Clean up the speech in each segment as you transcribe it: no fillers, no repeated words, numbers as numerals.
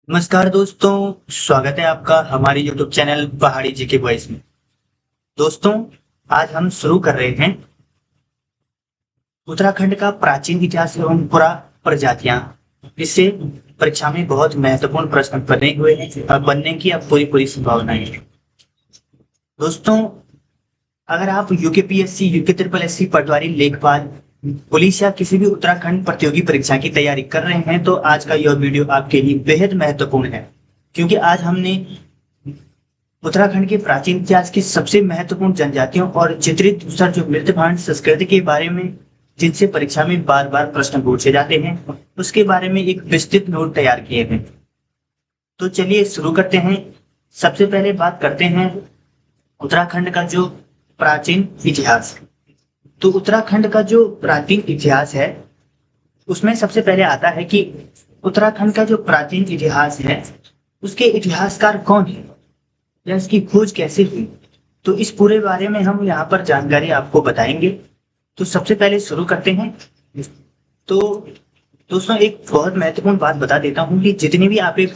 नमस्कार दोस्तों। स्वागत है आपका हमारे YouTube चैनल पहाड़ी जी के वॉइस में। दोस्तों, आज हम शुरू कर रहे हैं उत्तराखंड का प्राचीन इतिहास एवं पुरा प्रजातियां। इससे परीक्षा में बहुत महत्वपूर्ण प्रश्न बने हुए हैं और बनने की अब पूरी पूरी संभावनाएं हैं। दोस्तों, अगर आप यूकेपीएससी, यूके ट्रिपल एससी, पटवारी, लेखपाल, पुलिस या किसी भी उत्तराखंड प्रतियोगी परीक्षा की तैयारी कर रहे हैं तो आज का यह वीडियो आपके लिए बेहद महत्वपूर्ण है, क्योंकि आज हमने उत्तराखंड के प्राचीन इतिहास की सबसे महत्वपूर्ण जनजातियों और चित्रित दूसरा जो मृतभांड संस्कृति के बारे में, जिनसे परीक्षा में बार बार प्रश्न पूछे जाते हैं, उसके बारे में एक विस्तृत नोट तैयार किए हैं। तो चलिए शुरू करते हैं। सबसे पहले बात करते हैं उत्तराखंड का जो प्राचीन इतिहास। तो उत्तराखंड का जो प्राचीन इतिहास है उसमें सबसे पहले आता है कि उत्तराखंड का जो प्राचीन इतिहास है उसके इतिहासकार कौन है या इसकी खोज कैसे हुई। तो इस पूरे बारे में हम यहाँ पर जानकारी आपको बताएंगे। तो सबसे पहले शुरू करते हैं। तो दोस्तों, एक बहुत महत्वपूर्ण बात बता देता हूँ कि जितनी भी आपकी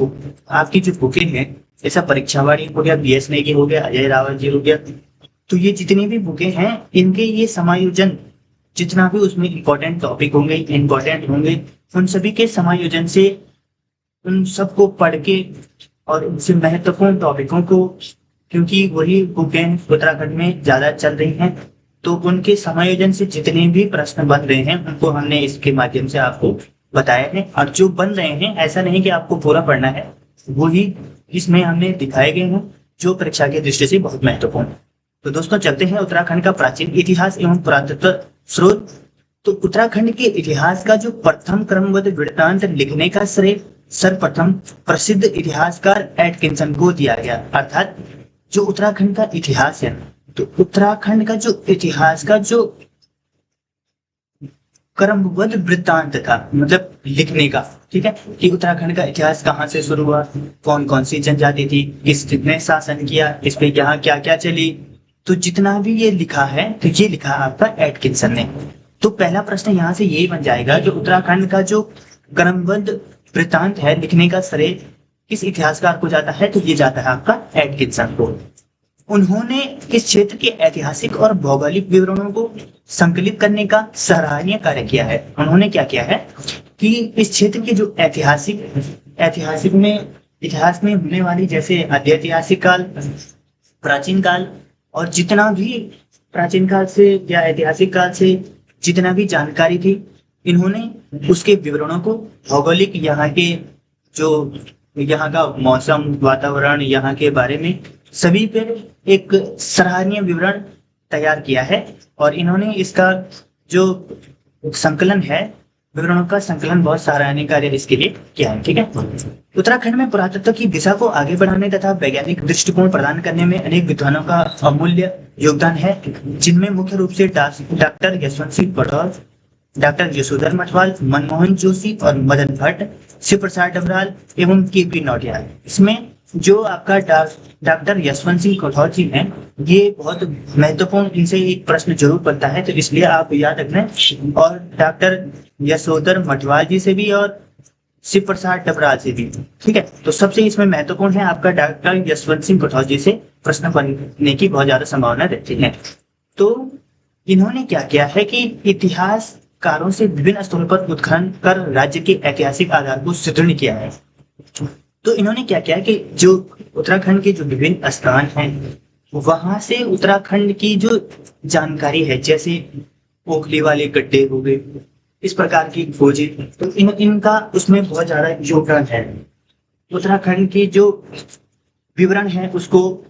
जो बुकें हैं, जैसा परीक्षावाड़ी हो गया, बीएस नेगी हो गया, अजय रावल जी हो गया, तो ये जितनी भी बुकें हैं इनके ये समायोजन, जितना भी उसमें इंपॉर्टेंट टॉपिक होंगे, इंपॉर्टेंट होंगे, उन सभी के समायोजन से उन सबको पढ़ के और उनसे महत्वपूर्ण टॉपिकों को, क्योंकि वही बुकें उत्तराखंड में ज्यादा चल रही हैं, तो उनके समायोजन से जितने भी प्रश्न बन रहे हैं उनको हमने इसके माध्यम से आपको बताया है। और जो बन रहे हैं, ऐसा नहीं कि आपको पूरा पढ़ना है, वही इसमें हमने दिखाए गए हैं जो परीक्षा की दृष्टि से बहुत महत्वपूर्ण है। तो दोस्तों, चलते हैं उत्तराखंड का प्राचीन इतिहास एवं पुरातत्व स्रोत। तो उत्तराखंड के इतिहास का जो प्रथम क्रमबद्ध वृत्तांत लिखने का श्रेय सर्वप्रथम प्रसिद्ध इतिहासकार एटकिंसन को दिया गया। अर्थात जो उत्तराखंड का इतिहास है, तो उत्तराखंड का जो इतिहास का जो क्रमबद्ध वृत्तांत था, मतलब लिखने का, ठीक है, कि उत्तराखंड का इतिहास कहाँ से शुरू हुआ, कौन कौन सी जनजाति थी, किसने शासन किया, इस पे यहाँ क्या क्या चली, तो जितना भी ये लिखा है, तो ये लिखा आपका एटकिंसन ने। तो पहला प्रश्न यहाँ से यही बन जाएगा कि उत्तराखंड का जो क्रमबद्ध वृत्तांत है लिखने का श्रेय किस इतिहासकार को जाता है, तो ये जाता है आपका एटकिंसन को। उन्होंने इस क्षेत्र के ऐतिहासिक और भौगोलिक विवरणों को संकलित करने का सराहनीय कार्य किया है। उन्होंने क्या किया है कि इस क्षेत्र के जो ऐतिहासिक में, इतिहास में होने वाली, जैसे अध्यैतिहासिक काल, प्राचीन काल, और जितना भी प्राचीन काल से या ऐतिहासिक काल से जितना भी जानकारी थी, इन्होंने उसके विवरणों को, भौगोलिक, यहाँ के जो यहाँ का मौसम, वातावरण, यहाँ के बारे में सभी पे एक सराहनीय विवरण तैयार किया है। और इन्होंने इसका जो संकलन है, विवरणों का संकलन, बहुत सराहनीय कार्य इसके लिए किया है, ठीक है। उत्तराखंड में पुरातत्व की दिशा को आगे बढ़ाने तथा वैज्ञानिक दृष्टिकोण प्रदान करने में अनेक विद्वानों का अमूल्य योगदान है, जिनमें मुख्य रूप से डॉक्टर यशवंत सिंह पढ़ौर, डॉक्टर यशोधर मठवाल, मनमोहन जोशी और मदन भट्ट, शिव प्रसाद डबराल एवं के पी नौटियाल। इसमें जो आपका डॉक्टर यशवंत सिंह पढ़ौर जी हैं, ये बहुत महत्वपूर्ण, इनसे एक प्रश्न जरूर बनता है, तो इसलिए आप याद रखना। और डॉक्टर यशोधर मठवाल जी से भी और शिव प्रसाद डबराल से भी, ठीक है। तो सबसे इसमें महत्वपूर्ण है आपका डॉक्टर यशवंत सिंह पढ़ौर जी से प्रश्न बनने की बहुत ज्यादा संभावना रहती है। तो इन्होंने क्या किया है कि इतिहासकारों से विभिन्न स्थलों पर उत्खनन कर राज्य के ऐतिहासिक आधार को सुदृढ़ किया है। तो इन्होंने क्या किया कि जो उत्तराखंड के जो विभिन्न स्थान हैं, वहां से उत्तराखंड की जो जानकारी है, जैसे ओखली वाले गड्ढे हो गए, इस प्रकार की खोजें, तो इनका उसमें बहुत ज्यादा योगदान है। उत्तराखंड की जो विवरण है उसको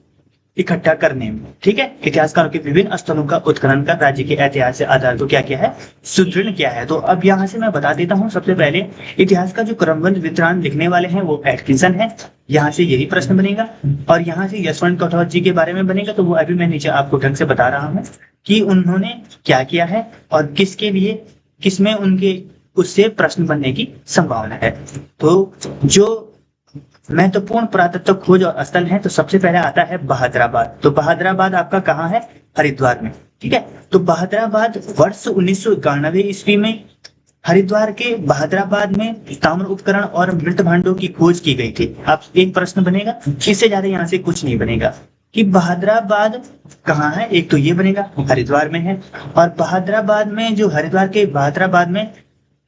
इकट्ठा करने में, ठीक है। इतिहासकारों के विभिन्न स्थलों का उत्खनन कर राज्य के ऐतिहासिक आधार को क्या किया है, सुदृढ़ किया है। तो अब यहाँ से मैं बता देता हूँ, सबसे पहले इतिहास का जो क्रमबद्ध विवरण लिखने वाले हैं वो एटकिंसन है, यहाँ से यही प्रश्न बनेगा। और यहाँ से यशवंत पढ़ौर जी के बारे में बनेगा, तो वो अभी मैं नीचे आपको ढंग से बता रहा हूँ कि उन्होंने क्या किया है और किसके लिए, किसमें उनके उससे प्रश्न बनने की संभावना है। तो जो महत्वपूर्ण पुरातत्व खोज और स्थल है, तो सबसे पहले आता है बहादुराबाद। तो बहादुराबाद आपका कहाँ है, हरिद्वार में, ठीक है। तो बहादुराबाद वर्ष 1991 ईस्वी में हरिद्वार के बहादुराबाद में ताम्र उपकरण और मृत भांडों की खोज की गई थी। आप एक प्रश्न बनेगा, इससे ज्यादा यहाँ से कुछ नहीं बनेगा कि बहादुराबाद कहाँ है, एक तो ये बनेगा हरिद्वार में है, और बहादुराबाद में जो हरिद्वार के बहादुराबाद में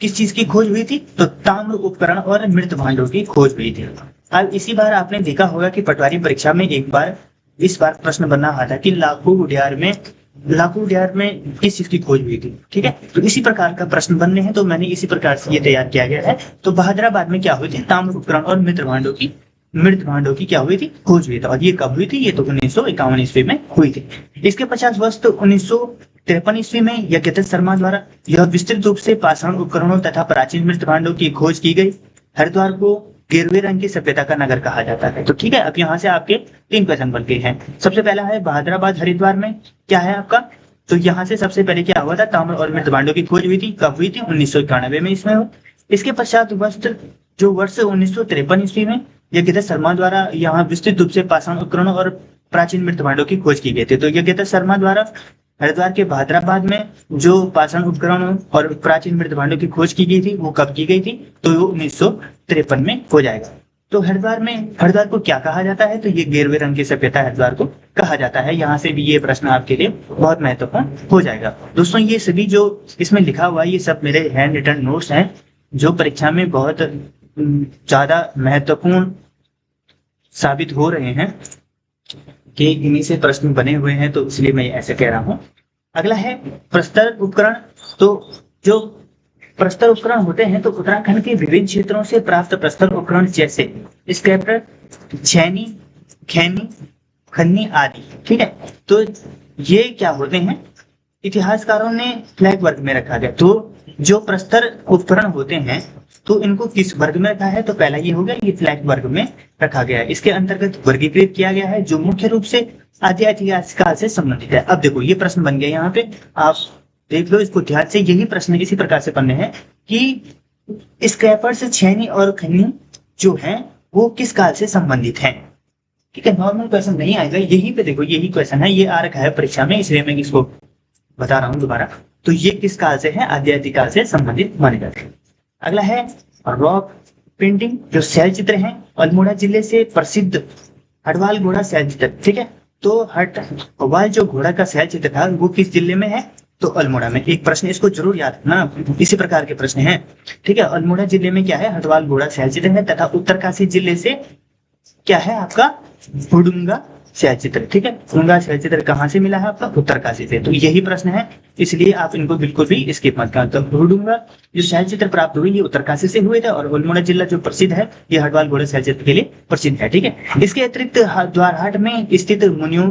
किस चीज की खोज हुई थी, तो ताम्र उपकरण और मृत भांडों की खोज हुई थी। अब इसी बार आपने देखा होगा कि पटवारी परीक्षा में एक बार इस बार प्रश्न बनना रहा था कि लाखों उडियार में किस चीज की खोज हुई थी। ठीक है, तो इसी प्रकार का प्रश्न बनने हैं, तो मैंने इसी प्रकार से ये तैयार किया गया है। तो बहादुराबाद में क्या हुई थी, ताम्र उपकरण और मृत भांडों की क्या हुई थी, खोज हुई थी। और ये कब हुई थी, ये तो 1951 ईस्वी में हुई थी। इसके 50 वर्ष तो 1953 ईस्वी में यज्ञदत्त शर्मा द्वारा यह विस्तृत रूप से पाषाण उपकरणों तथा प्राचीन मृत भांडों की खोज की गई। हरिद्वार को गेरुए रंग की सभ्यता का नगर कहा जाता है। तो ठीक है, अब यहाँ से आपके 3 क्वेश्चन बन गए हैं। सबसे पहला है बहादुराबाद हरिद्वार में क्या है आपका, तो यहाँ से सबसे पहले क्या हुआ था, ताम्र और मृत भांडों की खोज हुई थी। कब हुई थी, 1991 में इसमें। इसके पश्चात वर्ष 1953 ईस्वी में यज्ञदत्त शर्मा द्वारा यहाँ विस्तृत रूप से पाषाण उपकरणों और प्राचीन मृत भांडों की खोज की गई थी। तो यज्ञदत्त शर्मा द्वारा हरिद्वार के बहादुराबाद में जो पाषाण उपकरणों और प्राचीन मृत भांडों की खोज की गई थी, वो कब की गई थी, तो वो 1953 में हो जाएगा। तो हरिद्वार को क्या कहा जाता है, तो ये गेरुए रंग की सभ्यता हरिद्वार को कहा जाता है। यहाँ से भी ये प्रश्न आपके लिए बहुत महत्वपूर्ण हो जाएगा। दोस्तों, ये सभी जो इसमें लिखा हुआ है, ये सब मेरे हैंड रिटन नोट्स हैं, जो परीक्षा में बहुत ज्यादा महत्वपूर्ण साबित हो रहे हैं कि इन्हीं से प्रश्न बने हुए हैं, तो इसलिए मैं ऐसे कह रहा हूं। अगला है प्रस्तर उपकरण। तो जो प्रस्तर उपकरण होते हैं, तो उत्तराखंड के विभिन्न क्षेत्रों से प्राप्त प्रस्तर उपकरण जैसे स्क्रैपर, छैनी, खैनी, खन्नी आदि। ठीक है, तो ये क्या होते हैं, इतिहासकारों ने फ्लैग वर्ग में रखा गया। तो जो प्रस्तर उपकरण होते हैं, तो इनको किस वर्ग में रखा है, तो पहला ये हो गया, ये फ्लैग वर्ग में रखा गया है। इसके अंतर्गत वर्गीकृत किया गया है, जो मुख्य रूप से आदि ऐतिहासिक काल से संबंधित है। अब देखो, ये प्रश्न बन गया यहाँ पे, आप देख लो इसको ध्यान से। यही प्रश्न इसी प्रकार से बनने हैं कि स्क्रैपर्स, छैनी और खन्नी जो है वो किस काल से संबंधित है। ठीक है, नॉर्मल क्वेश्चन नहीं आएगा, यही पे देखो, यही क्वेश्चन है, ये आ रखा है परीक्षा में, इसलिए मैं इसको बता रहा हूँ दोबारा। तो ये किस काल से है, आदि काल से संबंधित माने जाते हैं। अगला है रॉक पेंटिंग, जो शैल चित्र है, अल्मोड़ा जिले से प्रसिद्ध हटवाल घोड़ा शैल चित्र। ठीक है, तो हटवाल जो घोड़ा का शैल चित्र था, वो किस जिले में है, तो अल्मोड़ा में। एक प्रश्न इसको जरूर याद रखना, इसी प्रकार के प्रश्न हैं। ठीक है, अल्मोड़ा जिले में क्या है, हटवाल घोड़ा शैल चित्र है, तथा उत्तरकाशी जिले से क्या है आपका, हुडुंगा शैल चित्र। ठीक है, हुडुंगा शैल चित्र कहाँ से मिला है आपका, उत्तरकाशी से। तो यही प्रश्न है, इसलिए आप इनको बिल्कुल भी स्किप मत करना। तो हुडुंगा जो शैल चित्र प्राप्त हुए, ये उत्तरकाशी से हुए थे, और अल्मोड़ा जिला जो प्रसिद्ध है, ये हटवाल घोड़ा शैल चित्र के लिए प्रसिद्ध है। ठीक है, इसके अतिरिक्त द्वारहाट में स्थित मुनियों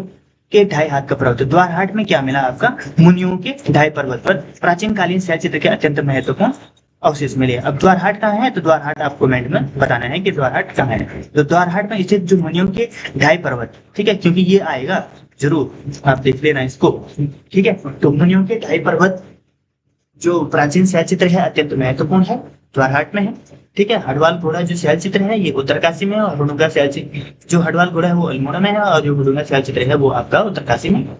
के ढाई हाथ का पर्वत। द्वारहाट में क्या मिला आपका, मुनियों के ढाई पर्वत पर प्राचीन कालीन शैल चित्र के अत्यंत महत्वपूर्ण अवशेष मिले। अब द्वारहाट कहाँ है, तो द्वारहाट आपको कमेंट में बताना है कि द्वारहाट कहाँ है। तो द्वारहाट में स्थित जो मुनियों के ढाई पर्वत, ठीक है, क्योंकि ये आएगा जरूर, आप देख लेना इसको। ठीक है, तो मुनियों के ढाई पर्वत जो प्राचीन शैल चित्र है, अत्यंत महत्वपूर्ण है, द्वारहाट में है। ठीक है, हटवाल घोड़ा जो शैल चित्र है, ये उत्तरकाशी में है, और हुडुंगा शैल चित्र जो हटवाल घोड़ा है वो अल्मोड़ा में है, और जो हुडुंगा शैल चित्र है वो आपका उत्तरकाशी में है।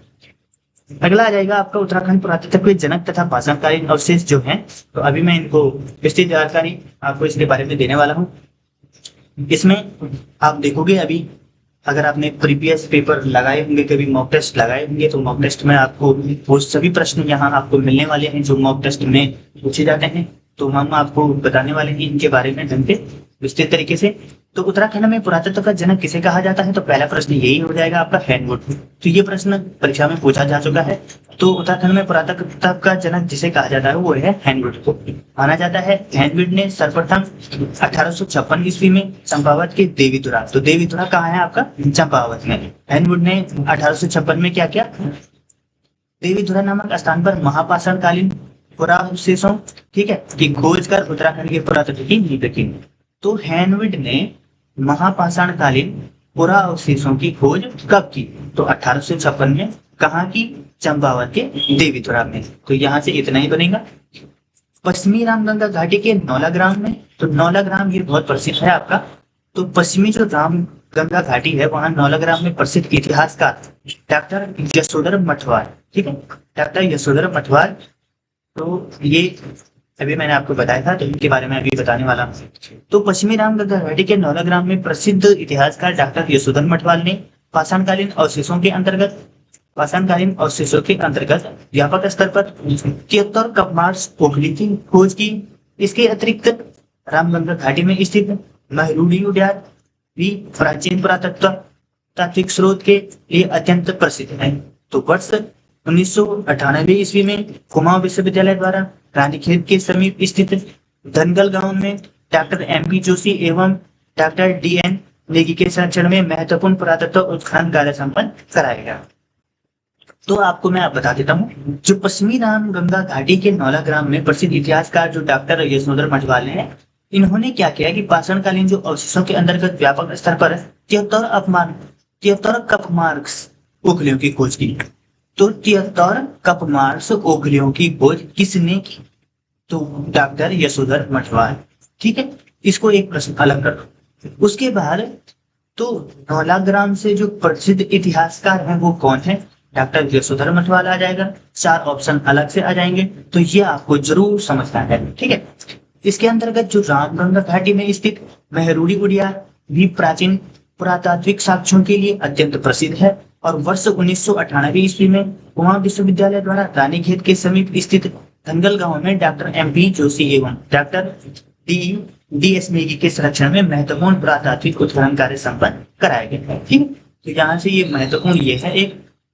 अगला आ जाएगा आपका उत्तराखंड पुरातत्व के जनक तथा पाषाणकालीन अवशेष जो हैं। तो अभी मैं इनको विस्तृत जानकारी आपको इसके बारे में देने वाला हूँ। इसमें आप देखोगे, अभी अगर आपने प्रीवियस पेपर लगाए होंगे, कभी मॉक टेस्ट लगाए होंगे, तो मॉक टेस्ट में आपको वो सभी प्रश्न यहाँ आपको मिलने वाले हैं जो मॉक टेस्ट में पूछे जाते हैं। तो हम आपको बताने वाले हैं इनके बारे में ढंग से, विस्तृत तरीके से। तो उत्तराखंड में पुरातत्व का जनक किसे कहा जाता है, तो पहला प्रश्न यही हो जाएगा आपका, हैनवुड। तो ये प्रश्न परीक्षा में पूछा जा चुका है। तो उत्तराखंड में पुरातत्व का जनक जिसे कहा जाता है वो है हैनवुड को माना जाता है। हैनवुड ने सर्वप्रथम 1856 ईस्वी में चंपावत के देवीधुरा, तो देवीधुरा कहाँ है आपका, चंपावत में। हैनवुड ने 1856 में क्या किया, देवीधुरा नामक स्थान पर महापाषाणकालीन पुरावशेषों, ठीक है, की खोज कर उत्तराखंड के पुरातत्व की नींव रखी। तो हैनवुड ने महापाषाणकालीन पुरावशेषों की खोज कब की, तो 1856 में। कहाँ की, चंपावत के देवीधुरा में। तो यहाँ से इतना ही बनेगा। पश्चिमी रामगंगा घाटी के नौलाग्राम में, तो नौलाग्राम ये बहुत प्रसिद्ध है आपका। तो पश्चिमी जो रामगंगा घाटी है, वहां नौलाग्राम में प्रसिद्ध इतिहासकार डॉक्टर यशोधर मठवार, ठीक है, डॉक्टर यशोधर मठवार, तो ये अभी मैंने आपको बताया था, तो इनके बारे में अभी बताने वाला हूँ। तो पश्चिमी रामगंगा घाटी के नौलाग्राम में प्रसिद्ध इतिहासकार डॉक्टर यशोधर मठवाल ने पाषाणकालीन अवशेषों के अंतर्गत व्यापक स्तर पर 73 कपमार्स पोखली की खोज की। इसके अतिरिक्त रामगंगा घाटी में स्थित महरूड़ी उद्यान भी प्राचीन पुरातत्व तात्विक स्रोत के लिए अत्यंत प्रसिद्ध है। तो वर्ष 1998 ईस्वी में कुमाऊं विश्वविद्यालय द्वारा रानीखेत के समीप स्थित धनगल गांव में डॉक्टर एम.पी. जोशी एवं डॉक्टर डी.एन. नेगी के संरक्षण में महत्वपूर्ण पुरातत्व उत्खनन कार्य संपन्न कराया गया। तो आपको मैं बता देता हूँ, जो पश्चिमी रामगंगा घाटी के नौलाग्राम में प्रसिद्ध इतिहासकार जो डॉक्टर यशोधर मठवाल हैं, इन्होंने क्या किया कि पाषाणकालीन जो अवशेषों के अंतर्गत व्यापक स्तर पर 73 कपमार्क्स ओखलियों की खोज की। तो 73 कपमार्क्स ओखलियों की खोज किसने की? तो डॉक्टर यशोधर मठवाल। ठीक है, इसको एक प्रश्न अलग कर दो। उसके बाद तो नौलाग्राम से जो प्रसिद्ध इतिहासकार हैं वो कौन है? डॉक्टर यशोधर मठवाल आ जाएगा। 4 ऑप्शन अलग से आ जाएंगे, तो ये आपको जरूर समझना है। ठीक है, इसके अंतर्गत जो रामगंगा घाटी में स्थित महरूड़ी उद्यान भी प्राचीन पुरातात्विक साक्ष्यों के लिए अत्यंत प्रसिद्ध है और वर्ष 1998 ईस्वी में कुमाऊं विश्वविद्यालय द्वारा रानीखेत के समीप स्थित धनगल गांव में डॉक्टर एम.पी. जोशी एवं डॉक्टर डी.एस. नेगी के संरक्षण में महत्वपूर्ण पुरातात्विक उत्खनन कार्य संपन्न कराया गया है। ठीक, तो यहाँ से ये महत्वपूर्ण ये है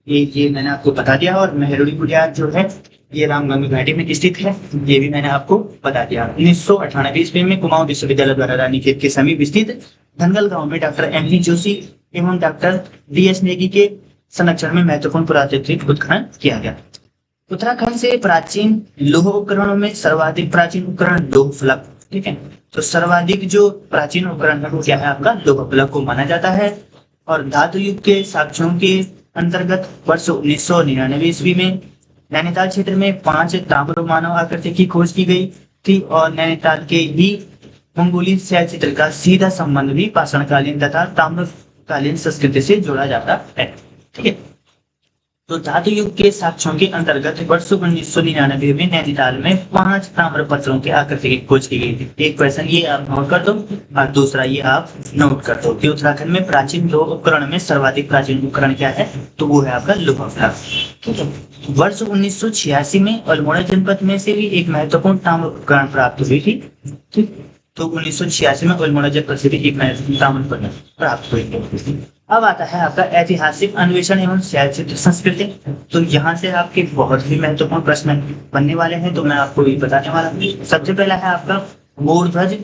ये मैंने आपको बता दिया। और महरूड़ी उद्यान जो है ये रामगंगा घाटी में स्थित है, ये भी मैंने आपको बता दिया। 1998 ईस्वी में कुमाऊं विश्वविद्यालय द्वारा रानीखेत के समीप स्थित धनगल गांव में डॉक्टर एम.पी. जोशी एवं डॉक्टर डी.एस. नेगी के संरक्षण में महत्वपूर्ण पुरातात्विक उत्खनन किया गया। उत्तराखंड से प्राचीन लौह उपकरणों में सर्वाधिक प्राचीन उपकरण लौह फलक। ठीक है, तो सर्वाधिक जो प्राचीन उपकरण है वो क्या है? आपका लौह फलक को माना जाता है। और धातु युग के साक्ष्यों के अंतर्गत वर्ष 1999 ईस्वी में नैनीताल क्षेत्र में 5 ताम्र मानव आकृति की खोज की गई थी और नैनीताल के ही मंगोलियन शैल चित्र का सीधा संबंध भी पाषाणकालीन तथा ताम्रकालीन संस्कृति से जोड़ा जाता है। ठीक है, तो धातु युग के साक्ष्यों के अंतर्गत वर्ष 1999 में नैनीताल में 5 ताम्र पत्थरों की आकृति की खोज की गई थी। एक क्वेश्चन ये आप नोट कर दो और दूसरा ये आप नोट कर दो कि उत्तराखंड में प्राचीन लौह उपकरण में सर्वाधिक प्राचीन उपकरण क्या है? तो वो है आपका लौह फलक। ठीक है, वर्ष 1986 में अल्मोड़ा जनपद में से भी एक महत्वपूर्ण ताम्र उपकरण प्राप्त हुई थी। ठीक, तो 1986 में अल्मोड़ा जनपद से भी एक महत्वपूर्ण ताम्र उपकरण प्राप्त हुई थी। अब आता है आपका ऐतिहासिक अन्वेषण एवं शैल चित्र संस्कृति। तो यहाँ से आपके बहुत ही महत्वपूर्ण प्रश्न बनने वाले हैं, तो मैं आपको ये बताने वाला हूँ। सबसे पहला है आपका मोरध्वज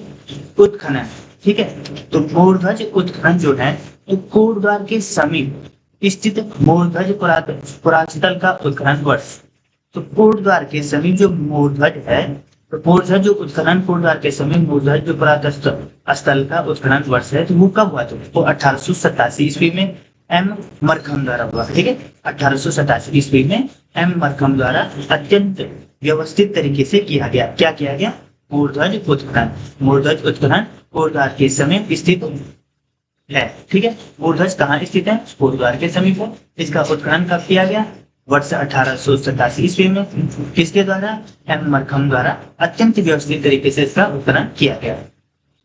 उत्खनन। ठीक है, तो मोरध्वज उत्खनन जो है तो कोटद्वार के समीप स्थित मोरध्वज पुरातत्व का उत्खनन वर्ष। तो कोटद्वार के समीप जो मोरध्वज है, तो मोरध्वज जो उत्खनन कोटद्वार के समीप मोरध्वज जो पुरातत्व स्थल का उत्खनन वर्ष है, तो वो कब हुआ? तो 1887 ईस्वी में एम मरखम द्वारा हुआ। ठीक है, 1887 ईस्वी में एम मरखम द्वारा अत्यंत व्यवस्थित तरीके से किया गया। क्या किया गया? मोरध्वज उत्खनन। मोरध्वज उत्खनन कोटद्वार के समीप स्थित है। ठीक है, मोरध्वज कहाँ स्थित है? कोटद्वार के समीप है। इसका उत्खनन कब किया गया? वर्ष 1887 ईस्वी में। किसके द्वारा? एम मरखम द्वारा अत्यंत व्यवस्थित तरीके से इसका उत्खनन किया गया।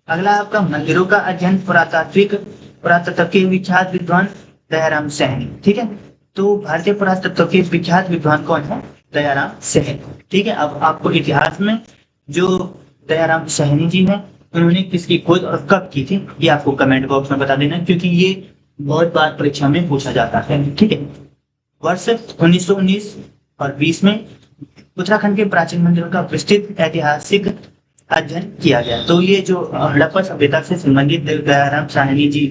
अगला आपका मंदिरों का अध्ययन पुरातत्व के विख्यात विद्वान दयाराम सैनी। ठीक है, तो भारतीय पुरातत्व के विख्यात विद्वान कौन है? दयाराम सैनी। ठीक है, अब आपको इतिहास में जो दयाराम सैनी जी हैं उन्होंने किसकी खोज और कब की थी ये आपको कमेंट बॉक्स में बता देना, क्योंकि ये बहुत बार परीक्षा में पूछा जाता है। ठीक है, वर्ष 1919 और 20 में उत्तराखंड के प्राचीन मंदिरों का विस्तृत ऐतिहासिक अध्ययन किया गया। तो ये जो हड़प्पा सभ्यता से संबंधित दयाराम साहनी जी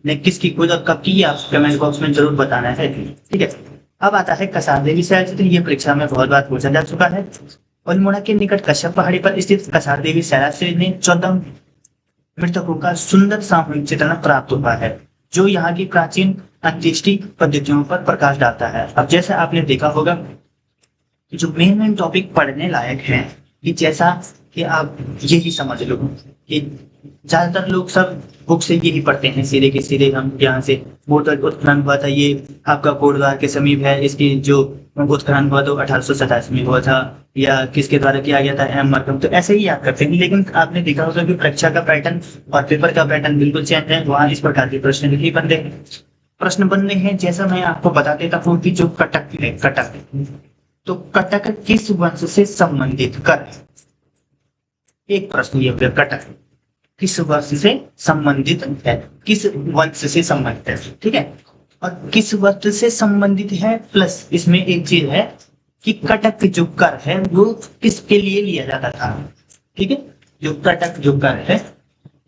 ने किसकी खोज और कब की, आप कमेंट बॉक्स में जरूर बताना है। ठीक है, अब आता है कसार देवी शैल चित्र। ये परीक्षा में बहुत बार पूछा जा चुका है। अल्मोड़ा के निकट कश्यप पहाड़ी पर स्थित कसार देवी शैलाश्रय ने 14 मृतकों का सुंदर सामूहिक चित्रण प्राप्त हुआ है, जो यहाँ की प्राचीन अंत्येष्टि पद्धतियों पर प्रकाश डालता है। अब जैसे आपने देखा होगा कि जो मेन टॉपिक पढ़ने लायक है, कि जैसा कि आप यही समझ लो कि ज्यादातर लोग सब बुक से यही पढ़ते हैं, सीधे के सीधे हम यहाँ से उत्खनन हुआ था, ये आपका कोटद्वार के समीप है, इसकी जो उत्खनन हुआ तो 1887 में हुआ था, या किसके द्वारा किया गया था, एम मरकम। तो ऐसे ही याद करते हैं, लेकिन आपने देखा होगा कि परीक्षा का पैटर्न और पेपर का पैटर्न बिल्कुल चेंज है, वहाँ इस प्रकार के प्रश्न नहीं बन रहे हैं। प्रश्न बन रहे हैं, जैसा मैं आपको बता देता हूँ कि जो कटक है, कटक, तो कटक किस वंश से संबंधित कर, एक प्रश्न ये कटक किस वंश से संबंधित है, किस वंश से संबंधित है, ठीक है। और किस वंश से संबंधित है, प्लस इसमें एक चीज है कि कटक जो कर है वो किसके लिए लिया जाता था, ठीक है। जो कटक जो कर है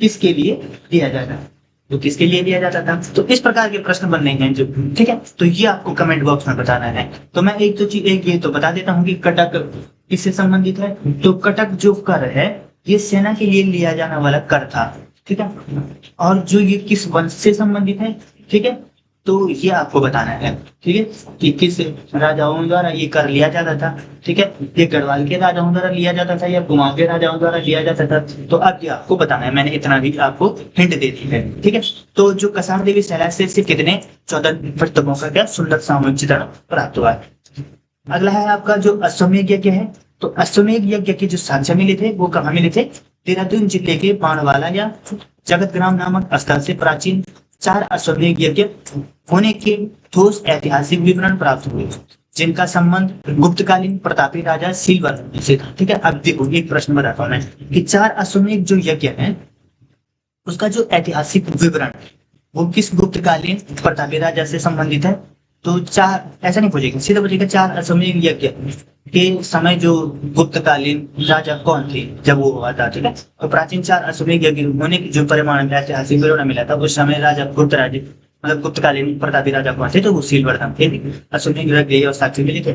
किसके लिए लिया जाता है, तो किसके लिए लिया जाता था। तो इस प्रकार के प्रश्न बन रहे हैं जो, ठीक है। तो ये आपको कमेंट बॉक्स में बताना है। तो मैं एक तो चीज एक ये तो बता देता हूँ कि कटक किससे संबंधित है। तो कटक जो कर है ये सेना के लिए लिया जाने वाला कर था, ठीक है। और जो ये किस वंश से संबंधित है, ठीक है, तो ये आपको बताना है, ठीक है, कि किस राजाओं द्वारा ये कर लिया जाता था, ठीक है। ये गढ़वाल के राजाओं द्वारा लिया जाता था या कुमाऊं के राजाओं द्वारा लिया जाता था, तो अब ये आपको बताना है। मैंने इतना भी आपको हिंट दे दी है, ठीक है। तो जो कसार देवी सैलाब से कितने 14 मृतकों का क्या सुंदर सामूहिक चित्रण प्राप्त हुआ है। अगला है आपका जो अश्वमेध यज्ञ है। तो अश्वमेध यज्ञ के जो साक्ष्य मिले थे वो कहाँ मिले थे, देहरादून जिले के बाणवाला या जगतग्राम नामक स्थल से प्राचीन 4 अश्वमेध यज्ञ होने के ठोस ऐतिहासिक विवरण प्राप्त हुए, जिनका संबंध गुप्तकालीन प्रतापी राजा सीलवर्धन से था, ठीक है। अब देखो एक प्रश्न बताता हूं मैं कि 4 अश्वमेध जो यज्ञ है उसका जो ऐतिहासिक विवरण वो किस गुप्तकालीन प्रतापी राजा से संबंधित है। तो 4 ऐसा नहीं पूछेगा, सीधा पूछेगा 4 अश्वमेध यज्ञ के समय जो गुप्तकालीन राजा कौन थे जब वो हुआ था, ठीक है। तो प्राचीन 4 अश्वमेध यज्ञ होने की जो परिमाण में ऐतिहासिक विवरण मिला था उस समय राजा गुप्त राजा मतलब गुप्तकालीन प्रतापी राजा कौन थे, तो वो सीलवर्धन थे। अश्वमेध यज्ञ और साक्ष्य मिले थे।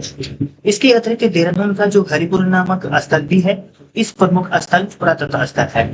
इसके अतिरिक्त देहरादून का जो हरिपुर नामक स्थल भी है, इस प्रमुख स्थल पुरातत्व स्थल है।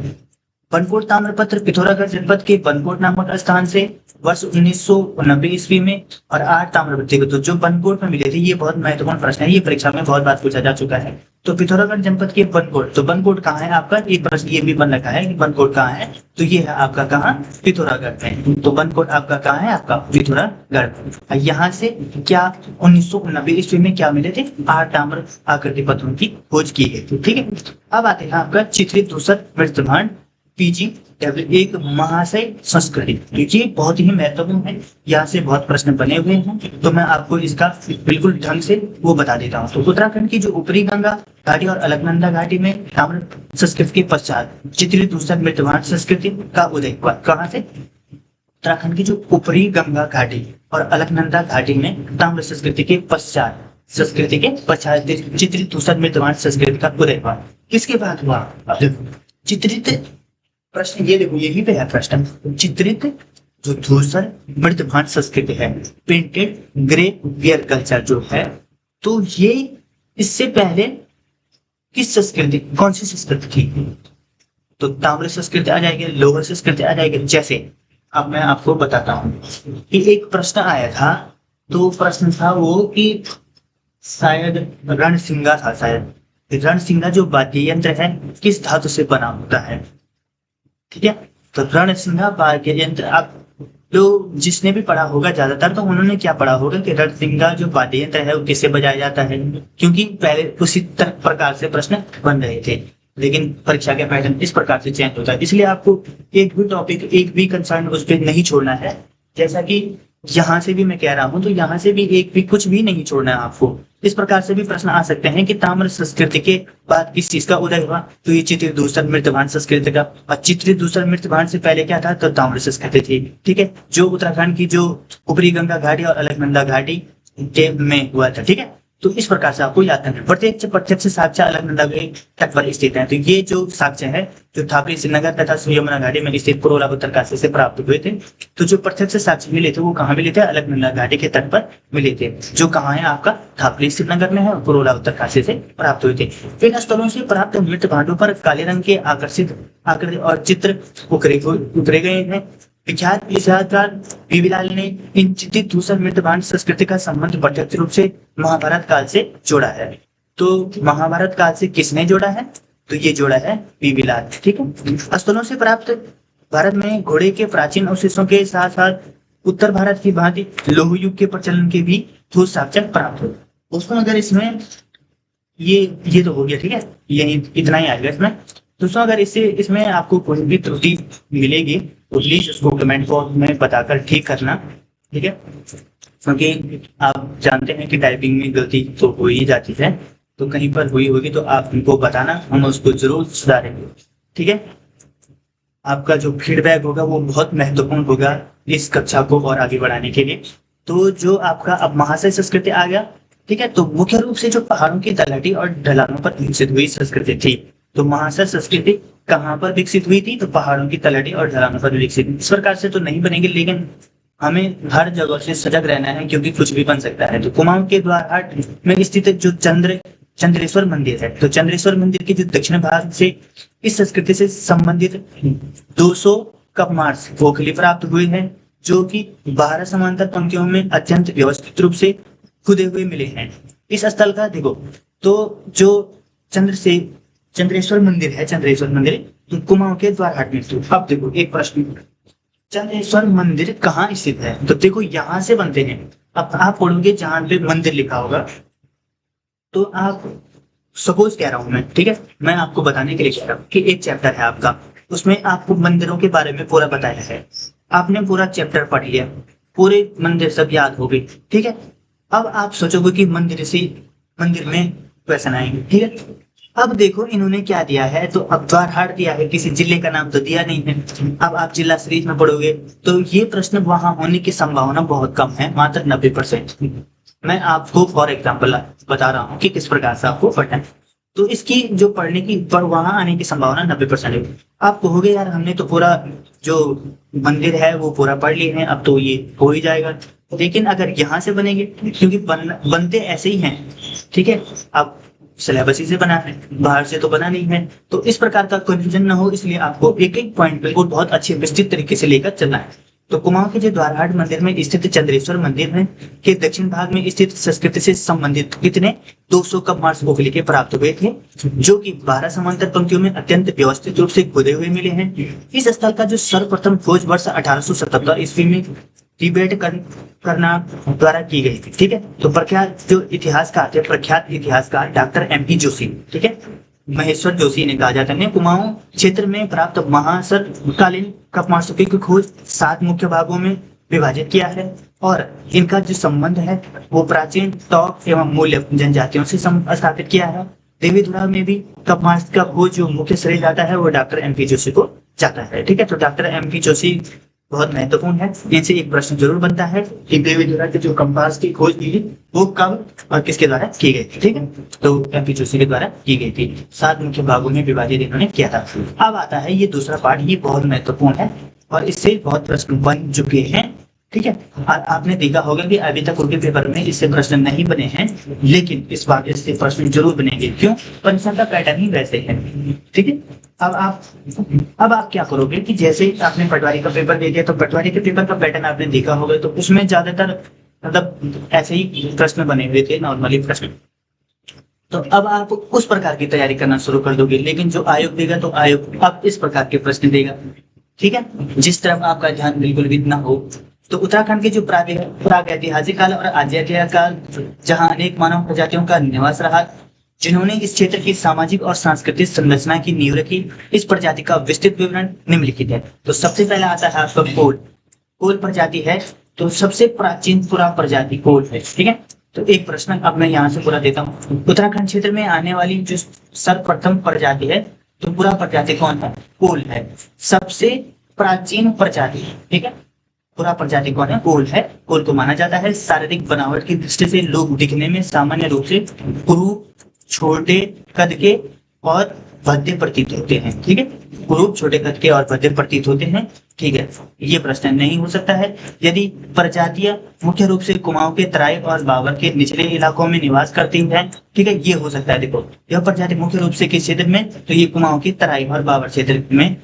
बनकोट ताम्रपत्र पिथौरागढ़ जनपद के बनकोट नामक स्थान से वर्ष 1990 ईस्वी में और 8 ताम्रपत्र तो जो बनकोट में मिले थे, ये बहुत महत्वपूर्ण प्रश्न है, ये परीक्षा में बहुत बार पूछा जा चुका है। तो पिथौरागढ़ जनपद के बनकोट, तो बनकोट कहाँ है आपका, एक प्रश्न ये भी बन रखा है कि बनकोट कहाँ है, तो ये है आपका कहाँ, पिथौरागढ़ में। तो बनकोट आपका कहाँ है, आपका पिथौरागढ़। यहाँ से क्या 1990 ईस्वी में क्या मिले थे, 8 ताम्र आकृति पत्थरों की खोज की गई थी, ठीक है। अब आते हैं आपका चित्रित धूसर मृतभांड PGW1 महाशय संस्कृति, ये बहुत ही महत्वपूर्ण है, यहाँ से बहुत प्रश्न बने हुए हैं। तो मैं आपको इसका बिल्कुल ढंग से वो बता देता हूँ। तो उत्तराखंड की जो ऊपरी गंगा घाटी और अलकनंदा घाटी में ताम्र संस्कृति के पश्चात चित्रित धूसर मृतभांड संस्कृति का उदय हुआ। कहाँ से, उत्तराखंड की जो ऊपरी गंगा घाटी और अलकनंदा घाटी में ताम्र संस्कृति के पश्चात चित्रित धूसर मृतभांड संस्कृति का उदय हुआ। किसके बाद हुआ, अब देखो चित्रित प्रश्न ये देखो यही पे है प्रश्न, चित्रित जो धूसर मृतभांड संस्कृति है, पेंटेड ग्रे वेयर कल्चर जो है, तो ये इससे पहले किस संस्कृति, कौन सी संस्कृति थी, तो ताम्र संस्कृति आ जाएगी, लोह संस्कृति आ जाएगी। जैसे अब मैं आपको बताता हूँ कि एक प्रश्न आया था, तो प्रश्न था वो कि शायद रणसिंगा था, शायद रणसिंगा जो वाद्य यंत्र है किस धातु से बना होता है, ठीक है। तो रणसिंगा वाद्य यंत्र, आप जो जिसने भी पढ़ा होगा ज्यादातर तो उन्होंने क्या पढ़ा होगा कि रणसिंगा जो वाद्य यंत्र है वो किससे बजाया जाता है, क्योंकि पहले उसी प्रकार से प्रश्न बन रहे थे, लेकिन परीक्षा के पैटर्न इस प्रकार से चेंज होता है। इसलिए आपको एक भी टॉपिक, एक भी कंसर्न उस पर नहीं छोड़ना है। जैसा कि यहाँ से भी मैं कह रहा हूँ, तो यहाँ से भी एक भी कुछ भी नहीं छोड़ना है आपको। इस प्रकार से भी प्रश्न आ सकते हैं कि ताम्र संस्कृति के बाद किस चीज का उदय हुआ, तो ये चित्रित धूसर मृतभांड संस्कृति का। और चित्रित धूसर मृतभांड से पहले क्या था, तो ताम्र संस्कृति थी, ठीक है, जो उत्तराखंड की जो ऊपरी गंगा घाटी और अलकनंदा घाटी के में हुआ था, ठीक है। तो इस प्रकार से आपको याद करना। प्रत्यक्ष साक्ष्य अलकनंदा के तट पर स्थित है। तो ये जो साक्ष्य है जो थापरी श्रीनगर तथा यमुना घाटी में स्थित पुरोला उत्तरकाशी से प्राप्त हुए थे। तो जो प्रत्यक्ष साक्ष्य मिले थे वो कहाँ मिले थे, अलकनंदा घाटी के तट पर मिले थे, जो कहाँ है आपका थापरी श्रीनगर में है और पुरोला उत्तरकाशी से प्राप्त हुए थे। इन स्थलों से प्राप्त मृत भांडों पर काले रंग के आकर्षित आकृति और चित्र उकरे गए हैं। विख्यात इतिहासकार बीबीलाल ने इन चित्रित धूसर मृतभांड संस्कृति का संबंध प्रत्यक्ष रूप से महाभारत काल से जोड़ा है। तो महाभारत काल से किसने जोड़ा है, तो ये जोड़ा है बीबीलाल, ठीक है। स्थलों से प्राप्त भारत में घोड़े के प्राचीन अवशेषों के साथ साथ उत्तर भारत की भांति लौह युग के प्रचलन के भी ठोस साक्ष्य प्राप्त हो। दोस्तों अगर इसमें ये तो हो गया, ठीक है, यही इतना ही आएगा इसमें। दोस्तों अगर इसमें आपको कोई भी त्रुटि मिलेगी तो प्लीज उसको कमेंट बॉक्स में बताकर ठीक करना, ठीक है, क्योंकि आप जानते हैं कि टाइपिंग में गलती तो हो ही जाती है, तो कहीं पर हुई होगी तो आप हमको बताना, हम उसको जरूर सुधारेंगे, ठीक है। आपका जो फीडबैक होगा वो बहुत महत्वपूर्ण होगा इस कक्षा को और आगे बढ़ाने के लिए। तो जो आपका अब महाशय संस्कृति आ गया, ठीक है, तो मुख्य रूप से जो पहाड़ों की तलहटी और ढलानों पर विकसित हुई संस्कृति थी। तो महाशय संस्कृति कहाँ पर विकसित हुई थी? तो पहाड़ों की तलहटी और ढलानों पर विकसित। इस प्रकार से तो नहीं बनेंगे, लेकिन हमें हर जगह से सजग रहना है क्योंकि कुछ भी बन सकता है। तो कुमाऊं के द्वारहाट में स्थित जो चंद्रेश्वर मंदिर है, तो चंद्रेश्वर मंदिर के जो दक्षिण भाग से इस संस्कृति से संबंधित 200 कपमार्स खोखली प्राप्त हुए हैं, जो कि 12 समांतर पंक्तियों में अत्यंत व्यवस्थित रूप से खुदे हुए मिले हैं। इस स्थल का देखो, तो जो चंद्रेश्वर मंदिर है, चंद्रेश्वर मंदिर तो कुमाऊं के द्वारहाट में स्थित। अब देखो एक प्रश्न, चंद्रेश्वर मंदिर कहाँ स्थित है? तो देखो यहाँ से बनते हैं। अब आप पढ़ोगे जहां पे मंदिर लिखा होगा, तो आप सपोज कह रहा हूं मैं, ठीक है, मैं आपको बताने के लिए कह रहा हूँ कि एक चैप्टर है आपका, उसमें आपको मंदिरों के बारे में पूरा बताया है, आपने पूरा चैप्टर पढ़ लिया, पूरे मंदिर सब याद हो गए, ठीक है। अब आप सोचोगे कि मंदिर में क्वेश्चन आएंगे, ठीक है। अब देखो इन्होंने क्या दिया है, तो अब द्वारहाट दिया है, किसी जिले का नाम तो दिया नहीं है। अब आप जिला सीरीज में पढ़ोगे तो ये प्रश्न वहां होने की संभावना बहुत कम है, मात्र 90%। मैं आपको फॉर एग्जाम्पल बता रहा हूँ कि किस प्रकार से आपको पढ़ना है। तो इसकी जो पढ़ने की पर वहां आने की संभावना 90% है। आप कहोगे यार हमने तो पूरा जो मंदिर है वो पूरा पढ़ लिए हैं, अब तो ये हो ही जाएगा। लेकिन अगर यहाँ से बनेंगे, क्योंकि बनते ऐसे ही हैं, ठीक है, अब सिलेबस ही से बना है, बाहर से तो बना नहीं है। तो इस प्रकार का कंफ्यूजन ना हो, इसलिए आपको एक एक पॉइंट बिल्कुल बहुत अच्छे विस्तृत तरीके से लेकर चलना है। तो कुमाऊं के जो द्वारहाट मंदिर में स्थित चंद्रेश्वर मंदिर में के दक्षिण भाग में स्थित संस्कृति से संबंधित कितने 200 कपमार्स खोखली के प्राप्त हुए थे, जो कि 12 समांतर पंक्तियों में अत्यंत व्यवस्थित रूप से खुदे हुए मिले हैं। इस स्थल का जो सर्वप्रथम खोज वर्ष 1877 ईस्वी में तिब्बत करना द्वारा की गई थी, ठीक है। तो प्रख्यात जो इतिहासकार थे, प्रख्यात इतिहासकार डॉक्टर MP जोशी, ठीक है, महेश्वर जोशी ने कहा जाता है, कुमाऊं क्षेत्र में प्राप्त महासरकालीन कपमार्सों की खोज 7 मुख्य भागों में विभाजित किया है और इनका जो संबंध है वो प्राचीन टॉक एवं मूल्य जनजातियों से स्थापित किया है। देवीधुरा में भी कपमार्स का खोज जो मुख्य श्रेय जाता है वो डॉक्टर MP जोशी को जाता है, ठीक है। तो डॉक्टर MP जोशी बहुत महत्वपूर्ण है, इनसे एक प्रश्न जरूर बनता है कि देवीधुरा के जो कंपास की खोज की वो कब और किसके द्वारा की गई थी, ठीक है। तो MP जोशी के द्वारा की गई थी, 7 मुख्य भागों में विभाजित इन्होंने किया था। अब आता है ये दूसरा पार्ट, ये बहुत महत्वपूर्ण है और इससे बहुत प्रश्न बन चुके हैं, ठीक है। आपने देखा होगा कि अभी तक उनके पेपर में इससे प्रश्न नहीं बने हैं, लेकिन इस बार इससे प्रश्न जरूर बनेंगे। क्यों? परीक्षा का पैटर्न ही वैसे है, ठीक है। अब आप क्या करोगे कि जैसे आपने पटवारी का पेपर दे दिया, तो पटवारी के पेपर का पैटर्न आपने देखा होगा, तो उसमें ज्यादातर मतलब ऐसे ही प्रश्न बने हुए थे, नॉर्मली प्रश्न। तो अब आप उस प्रकार की तैयारी करना शुरू कर दोगे, लेकिन जो आयोग देगा तो आयोग अब इस प्रकार के प्रश्न देगा, ठीक है, जिस तरफ आपका ध्यान बिल्कुल भी ना हो। तो उत्तराखंड के जो प्रागैतिहासिक काल और आध्यात्मिक काल, जहां अनेक मानव प्रजातियों का निवास रहा, जिन्होंने इस क्षेत्र की सामाजिक और सांस्कृतिक संरचना की नींव रखी, इस प्रजाति का विस्तृत विवरण निम्नलिखित है। तो सबसे पहला आता है आपका कोल प्रजाति है, तो सबसे प्राचीन पूरा प्रजाति कोल है, ठीक है। तो एक प्रश्न अब मैं यहाँ से पूरा देता हूँ, उत्तराखंड क्षेत्र में आने वाली जो सर्वप्रथम प्रजाति है, तो पूरा प्रजाति कौन है? कोल है, सबसे प्राचीन प्रजाति, ठीक है। पूरा प्रजाति कौन है? कोल है। कोल को माना जाता है शारीरिक बनावट की दृष्टि से लोग दिखने में सामान्य रूप से कुरूप, छोटे कद के और भद्दे प्रतीत होते हैं, ठीक है। कुरूप, छोटे कद के और भद्दे प्रतीत होते हैं, ठीक है। ये प्रश्न नहीं हो सकता है। यदि प्रजातियां मुख्य रूप से कुमाऊं के तराई और बाबर के निचले इलाकों में निवास करती हैं, ठीक है, ये हो सकता है। देखो यह प्रजाति मुख्य रूप से किस क्षेत्र में? तो ये कुमाऊं की तराई और बाबर क्षेत्र में,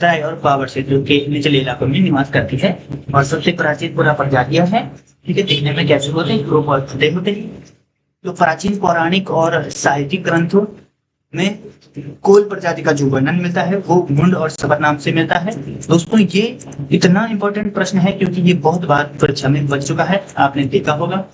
तराई और बाबर क्षेत्र के निचले इलाकों में निवास करती है और सबसे प्राचीन पूरा प्रजातियां हैं, ठीक है। दिखने में कैसे होते हैं? कुरूप और छोटे होते हैं। तो प्राचीन पौराणिक और साहित्यिक ग्रंथों में कोल प्रजाति का जो वर्णन मिलता है वो मुंड और सबर नाम से मिलता है। दोस्तों ये इतना इंपॉर्टेंट प्रश्न है क्योंकि ये बहुत बार परीक्षा में बच चुका है, आपने देखा होगा।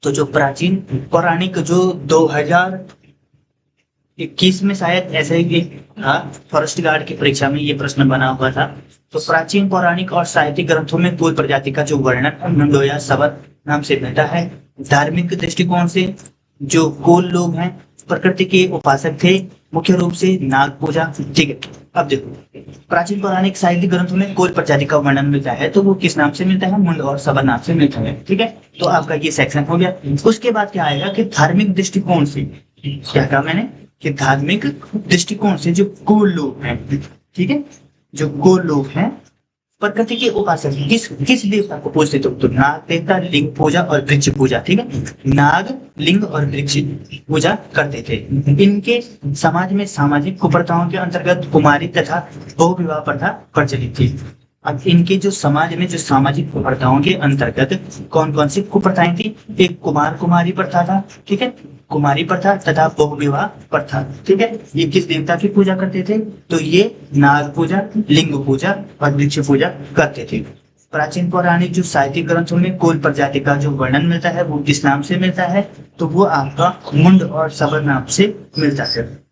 तो जो प्राचीन पौराणिक जो 2021 में शायद ऐसे ही था, फॉरेस्ट गार्ड की परीक्षा में ये प्रश्न बना हुआ था। तो प्राचीन पौराणिक और साहित्यिक ग्रंथों में कोल प्रजाति का जो वर्णन है मुंड या सबर नाम से मिलता है। धार्मिक दृष्टिकोण से जो कोल लोग हैं प्रकृति के उपासक थे, मुख्य रूप से नाग पूजा। ठीक है, अब देखो प्राचीन पौराणिक साहित्यिक ग्रंथों में कोल प्रजाति का वर्णन मिलता है तो वो किस नाम से मिलता है? मुंड और सबर नाम से मिलता है। ठीक है, तो आपका ये सेक्शन हो गया। उसके बाद क्या आएगा कि धार्मिक दृष्टिकोण से, क्या कहा मैंने कि धार्मिक दृष्टिकोण से जो कोल लोग हैं, ठीक है, जो कोल लोग हैं प्रकृति के उपासक किस किस देवता को पूजते थे? तो नाग देवता, लिंग पूजा और वृक्ष पूजा। ठीक है, नाग, लिंग और वृक्ष पूजा करते थे। इनके समाज में सामाजिक कुप्रथाओं के अंतर्गत कुमारी तथा बहुविवाह प्रथा प्रचलित थी। अब इनके जो समाज में जो सामाजिक कुप्रथाओं के अंतर्गत कौन कौन सी कुप्रथाएं थी? एक कुमार कुमारी प्रथा था, ठीक है, कुमारी प्रथा तथा बहुविवाह प्रथा। ठीक है, ये किस देवता की पूजा करते थे? तो ये नाग पूजा, लिंग पूजा और वृक्ष पूजा करते थे। प्राचीन पौराणिक जो साहित्यिक ग्रंथों में कोल प्रजाति का जो वर्णन मिलता है वो किस नाम से मिलता है? तो वो आपका मुंड और सबर नाम से मिलता है।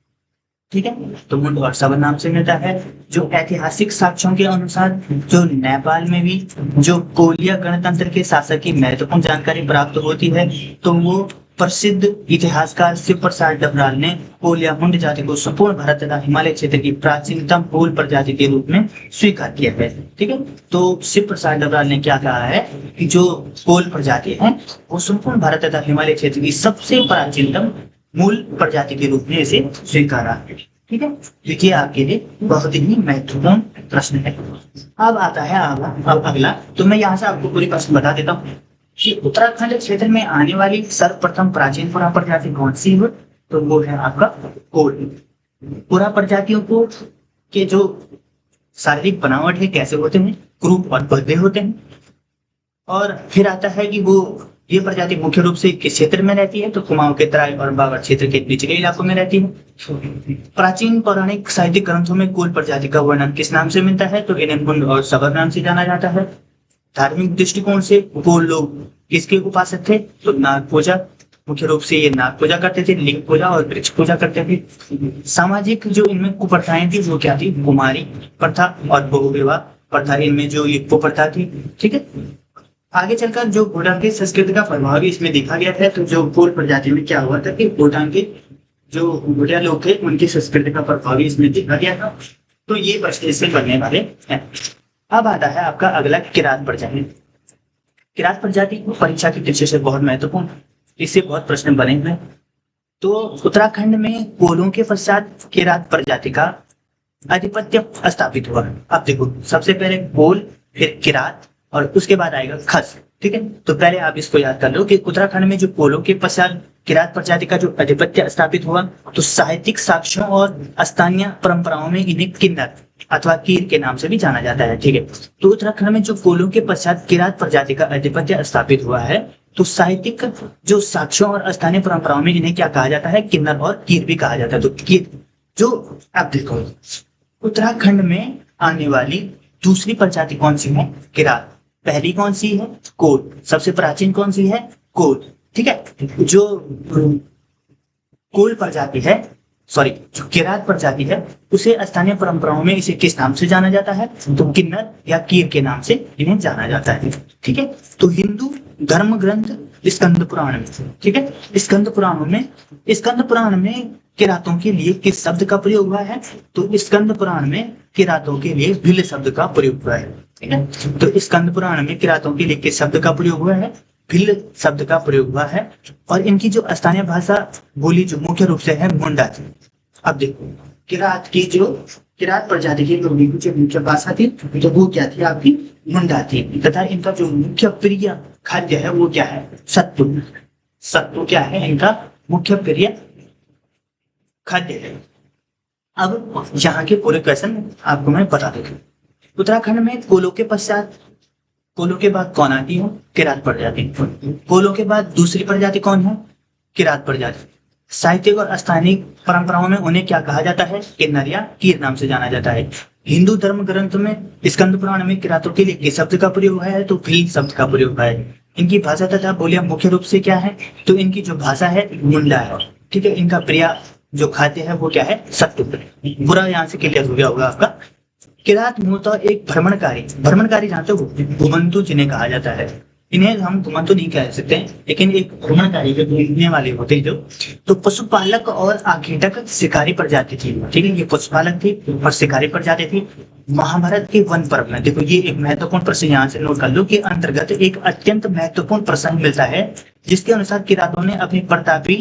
ठीक है, तो मुंड और सबर नाम से मिलता है। जो ऐतिहासिक साक्ष्यों के अनुसार जो नेपाल में भी जो कोलिया गणतंत्र के शासक की महत्वपूर्ण जानकारी प्राप्त होती है तो वो प्रसिद्ध इतिहासकार शिव प्रसाद डबराल ने कोलिया मुंड जाति को संपूर्ण भारत तथा हिमालय क्षेत्र की प्राचीनतम कोल प्रजाति के रूप में स्वीकार किया है। ठीक है, तो शिव प्रसाद डबराल ने क्या कहा है कि जो कोल प्रजाति है वो संपूर्ण भारत तथा हिमालय क्षेत्र की सबसे प्राचीनतम मूल प्रजाति के रूप में इसे स्वीकारा। ठीक है, देखिए आपके लिए बहुत ही महत्वपूर्ण प्रश्न है। अब आता है अब अगला, तो मैं यहाँ से आपको पूरी प्रश्न बता देता हूँ कि उत्तराखंड क्षेत्र में आने वाली सर्वप्रथम प्राचीन पुरा प्रजाति कौन सी है? तो वो है आपका कोल। पुरा प्रजातियों को के जो शारीरिक बनावट है कैसे होते हैं? क्रूप और बद्धे होते हैं। और फिर आता है कि वो ये प्रजाति मुख्य रूप से किस क्षेत्र में रहती है? तो कुमाऊं के तराई और बावर क्षेत्र के निचले इलाकों में रहती है। प्राचीन पौराणिक साहित्यिक ग्रंथों में कोल प्रजाति का वर्णन किस नाम से मिलता है? तो इन्हें मुंड और सबर नाम से जाना जाता है। धार्मिक दृष्टिकोण से कोल लोग किसके उपासक थे? तो नाग पूजा, मुख्य रूप से ये नाग पूजा करते थे, लिंग पूजा और वृक्ष पूजा करते थे। सामाजिक जो इनमें कुप्रथाएं थी वो क्या थी? कुमारी प्रथा और बहुविवाह प्रथा, इनमें जो ये कुप्रथा थी। ठीक है, आगे चलकर जो भूटान की संस्कृति का प्रभाव भी इसमें देखा गया है। तो जो कोल प्रजाति में क्या हुआ था कि भूटान के जो भूटिया लोग थे उनकी संस्कृति का प्रभाव भी इसमें देखा गया था। तो ये प्रश्न इसमें बनने वाले हैं। अब आता है आपका अगला किरात प्रजाति। किरात प्रजाति परीक्षा की दृष्टि से बहुत महत्वपूर्ण, इससे बहुत प्रश्न बने हुए। तो उत्तराखंड में कोलों के पश्चात किरात प्रजाति का आधिपत्य स्थापित हुआ। अब देखो सबसे पहले कोल, फिर किरात और उसके बाद आएगा खस। ठीक है, तो पहले आप इसको याद कर लो कि उत्तराखंड में जो कोलों के पश्चात किरात प्रजाति का जो आधिपत्य स्थापित हुआ तो साहित्यिक साक्ष्यों और स्थानीय परंपराओं में इन्हें किन्नर अथवा कीर के नाम से भी जाना जाता है। ठीक है, तो उत्तराखंड में जो कोलों के पश्चात किरात प्रजाति का आधिपत्य स्थापित हुआ है तो साहित्यिक जो साक्ष्यों और स्थानीय परंपराओं में इन्हें क्या कहा जाता है? किन्नर और कीर भी कहा जाता है। तो कीर जो आप देखो उत्तराखंड में आने वाली दूसरी प्रजाति कौन सी है? किरात। पहली कौन सी है? कोल। सबसे प्राचीन कौन सी है? कोल। ठीक है, जो कोल प्रजाति है, सॉरी जो किरात प्रजाति है उसे स्थानीय परंपराओं में इसे किस नाम से जाना जाता है? तो किन्नर या कीर के नाम से इन्हें जाना जाता है। ठीक है, तो हिंदू धर्म ग्रंथ स्कंद पुराण में, ठीक है, स्कंद पुराण में किरातों के लिए किस शब्द का प्रयोग हुआ है? तो स्कंद पुराण में किरातों के लिए भिल शब्द का प्रयोग हुआ है। ठीक है, तो स्कंद पुराण में किरातों के लिए किस शब्द का प्रयोग हुआ है? भिल शब्द का प्रयोग हुआ है। और इनकी जो स्थानीय भाषा बोली जो मुख्य रूप से है मुंडा थी। अब देखो किरात प्रजाति की जो मुख्य भाषा थी तो वो क्या थी? आपकी मुंडा थी। तथा इनका जो मुख्य प्रिय खाद्य है वो क्या है? सत्तू। सत्तू क्या है? इनका मुख्य प्रिय खाद्य है। अब यहाँ के पूरे क्वेश्चन आपको मैं बता देता हूँ। उत्तराखंड में कोलों के पश्चात, कोलों के बाद कौन आती है? किरात प्रजाति। कोलों के बाद दूसरी प्रजाति कौन है? किरात प्रजाति। साहित्यिक और स्थानीय परंपराओं में उन्हें क्या कहा जाता है? किन्नर या कीर नाम से जाना जाता है। हिंदू धर्म ग्रंथ में स्कंद पुराण में किरातों के लिए किस शब्द का प्रयोग है? तो भील शब्द का प्रयोग है। इनकी भाषा तथा बोलियां मुख्य रूप से क्या है? तो इनकी जो भाषा है मुंडा है। ठीक है, इनका प्रिय जो खाद्य है वो क्या है? सत्तू। पूरा यहाँ से क्लियर हो गया होगा आपका। किरात मूलतः एक भ्रमणकारी जानते हो, घुमंतु जिन्हें कहा जाता है। इन्हें हम घुमंतु नहीं कह सकते, लेकिन एक भ्रमणकारी जो घूमने वाले होते हैं जो, तो पशुपालक और आखेटक शिकारी प्रजाति थी। ठीक है, ये पशुपालक थी और शिकारी प्रजाति थी। महाभारत के वन पर्व में देखो, ये एक महत्वपूर्ण प्रश्न यहाँ से नोट कर लो, के अंतर्गत एक अत्यंत महत्वपूर्ण प्रसंग मिलता है जिसके अनुसार किरातों ने अपने प्रतापी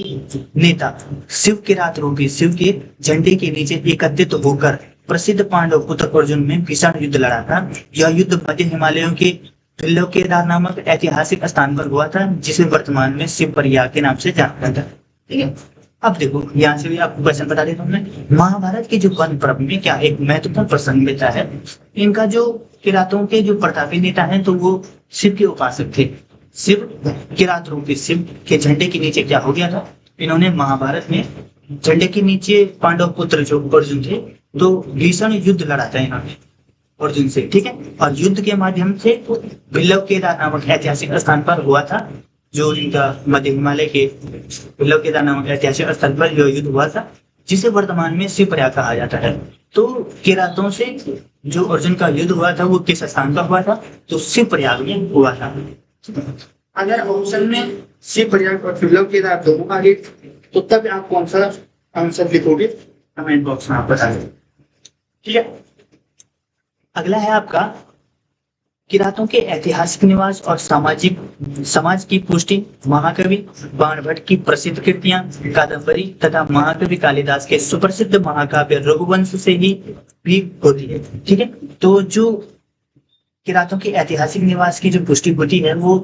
नेता शिव किरात रूपी शिव के झंडे के नीचे एकत्रित होकर प्रसिद्ध पांडव पुत्र अर्जुन में भीषण युद्ध लड़ा था। यह युद्ध मध्य हिमालयों के त्रिलोकेदार नामक ऐतिहासिक स्थान पर हुआ था, जिसे वर्तमान में शिव प्रयाग के नाम से जाना जाता है। ठीक है, अब देखो यहाँ से भी आपको क्वेश्चन बता देता हूँ मैं। महाभारत के जो वन पर्व में क्या एक महत्वपूर्ण प्रसंग मिलता है। इनका जो किरातों के जो प्रतापी नेता हैं तो वो शिव के उपासक थे। शिव किरात रूपी शिव के झंडे के नीचे क्या हो गया था? इन्होंने महाभारत में झंडे के नीचे पांडव पुत्र जो अर्जुन थे तो भीषण युद्ध लड़ा था इन्होंने अर्जुन से। ठीक है, और युद्ध के माध्यम से बिल्लव केदार नामक ऐतिहासिक स्थान पर हुआ था, जो इनका मध्य हिमालय के बिल्लव केदार नामक ऐतिहासिक स्थल पर यह युद्ध हुआ था, जिसे वर्तमान में शिव प्रयाग कहा जाता है। तो किरातों से जो अर्जुन का युद्ध हुआ था वो किस स्थान पर हुआ था? तो शिव प्रयाग में हुआ था। अगर ऑप्शन में शिव प्रयाग और बिल्लव केदार दोनों आ गए तो तब आप कौन सा आंसर लिखोगे? कमेंट बॉक्स में आप बता दें। ठीक है, अगला है आपका किरातों के ऐतिहासिक निवास और समाज की पुष्टि। महाकवि बाणभट्ट की प्रसिद्ध कृतियां कादम्बरी तथा महाकवि कालिदास के सुप्रसिद्ध महाकाव्य रघुवंश से ही भी होती है। ठीक है, तो जो किरातों के ऐतिहासिक निवास की जो पुष्टि होती है वो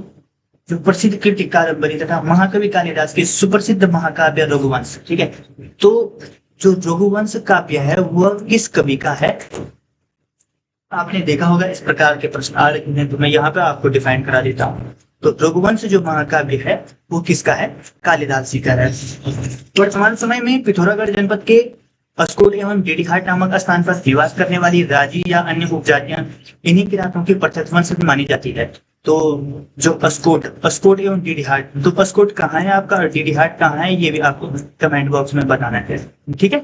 जो प्रसिद्ध कृति कादम्बरी तथा महाकवि कालिदास के सुप्रसिद्ध महाकाव्य रघुवंश। ठीक है, तो जो रघुवंश काव्य है वह किस कवि का है? आपने देखा होगा इस प्रकार के प्रश्न आ रहे हैं, तो मैं यहाँ पे आपको डिफाइन करा देता हूँ। तो रघुवंश जो महाकाव्य है वो किसका है? कालिदास जी का है। वर्तमान समय में पिथौरागढ़ जनपद के अस्कोट एवं डीडीहाट नामक स्थान पर निवास करने वाली राजी या अन्य उपजातियां इन्हीं किरातों की पृथक वंश मानी जाती है। तो जो अस्कोट एवं डीडीहाट, तो अस्कोट कहाँ है आपका और डीडीहाट कहाँ है, ये भी आपको कमेंट बॉक्स में बताना है। ठीक है,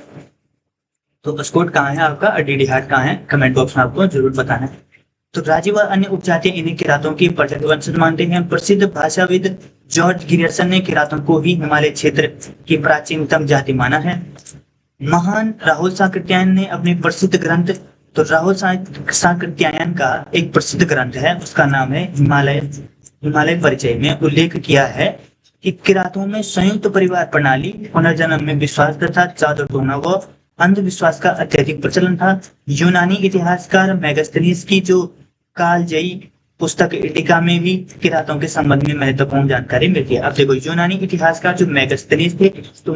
तो अस्कोट कहाँ है आपका और डीडीहाट कहाँ है, कमेंट बॉक्स में आपको जरूर बताना है। तो राजी व अन्य उपजातियां इन्हीं किरातों की पृथक वंश मानते हैं। प्रसिद्ध भाषाविद जॉर्ज गिरियर्सन ने किरातों को ही हिमालय क्षेत्र की प्राचीनतम जाति माना है। महान राहुल सांकृत्यायन ने अपने प्रसिद्ध ग्रंथ, तो राहुल सांकृत्यायन का एक प्रसिद्ध ग्रंथ है, उसका नाम है हिमालय परिचय में उल्लेख किया है कि किरातों में संयुक्त परिवार प्रणाली, पुनर्जन्म में विश्वास तथा चादर धोना व अंधविश्वास का अत्यधिक प्रचलन था। यूनानी इतिहासकार मेगास्थनीज की जो कालजयी पुस्तक इंडिका में भी किरातों के संबंध में महत्वपूर्ण जानकारी मिलती है। अब देखो यूनानी इतिहासकार जो मेगास्थनीज थे, तो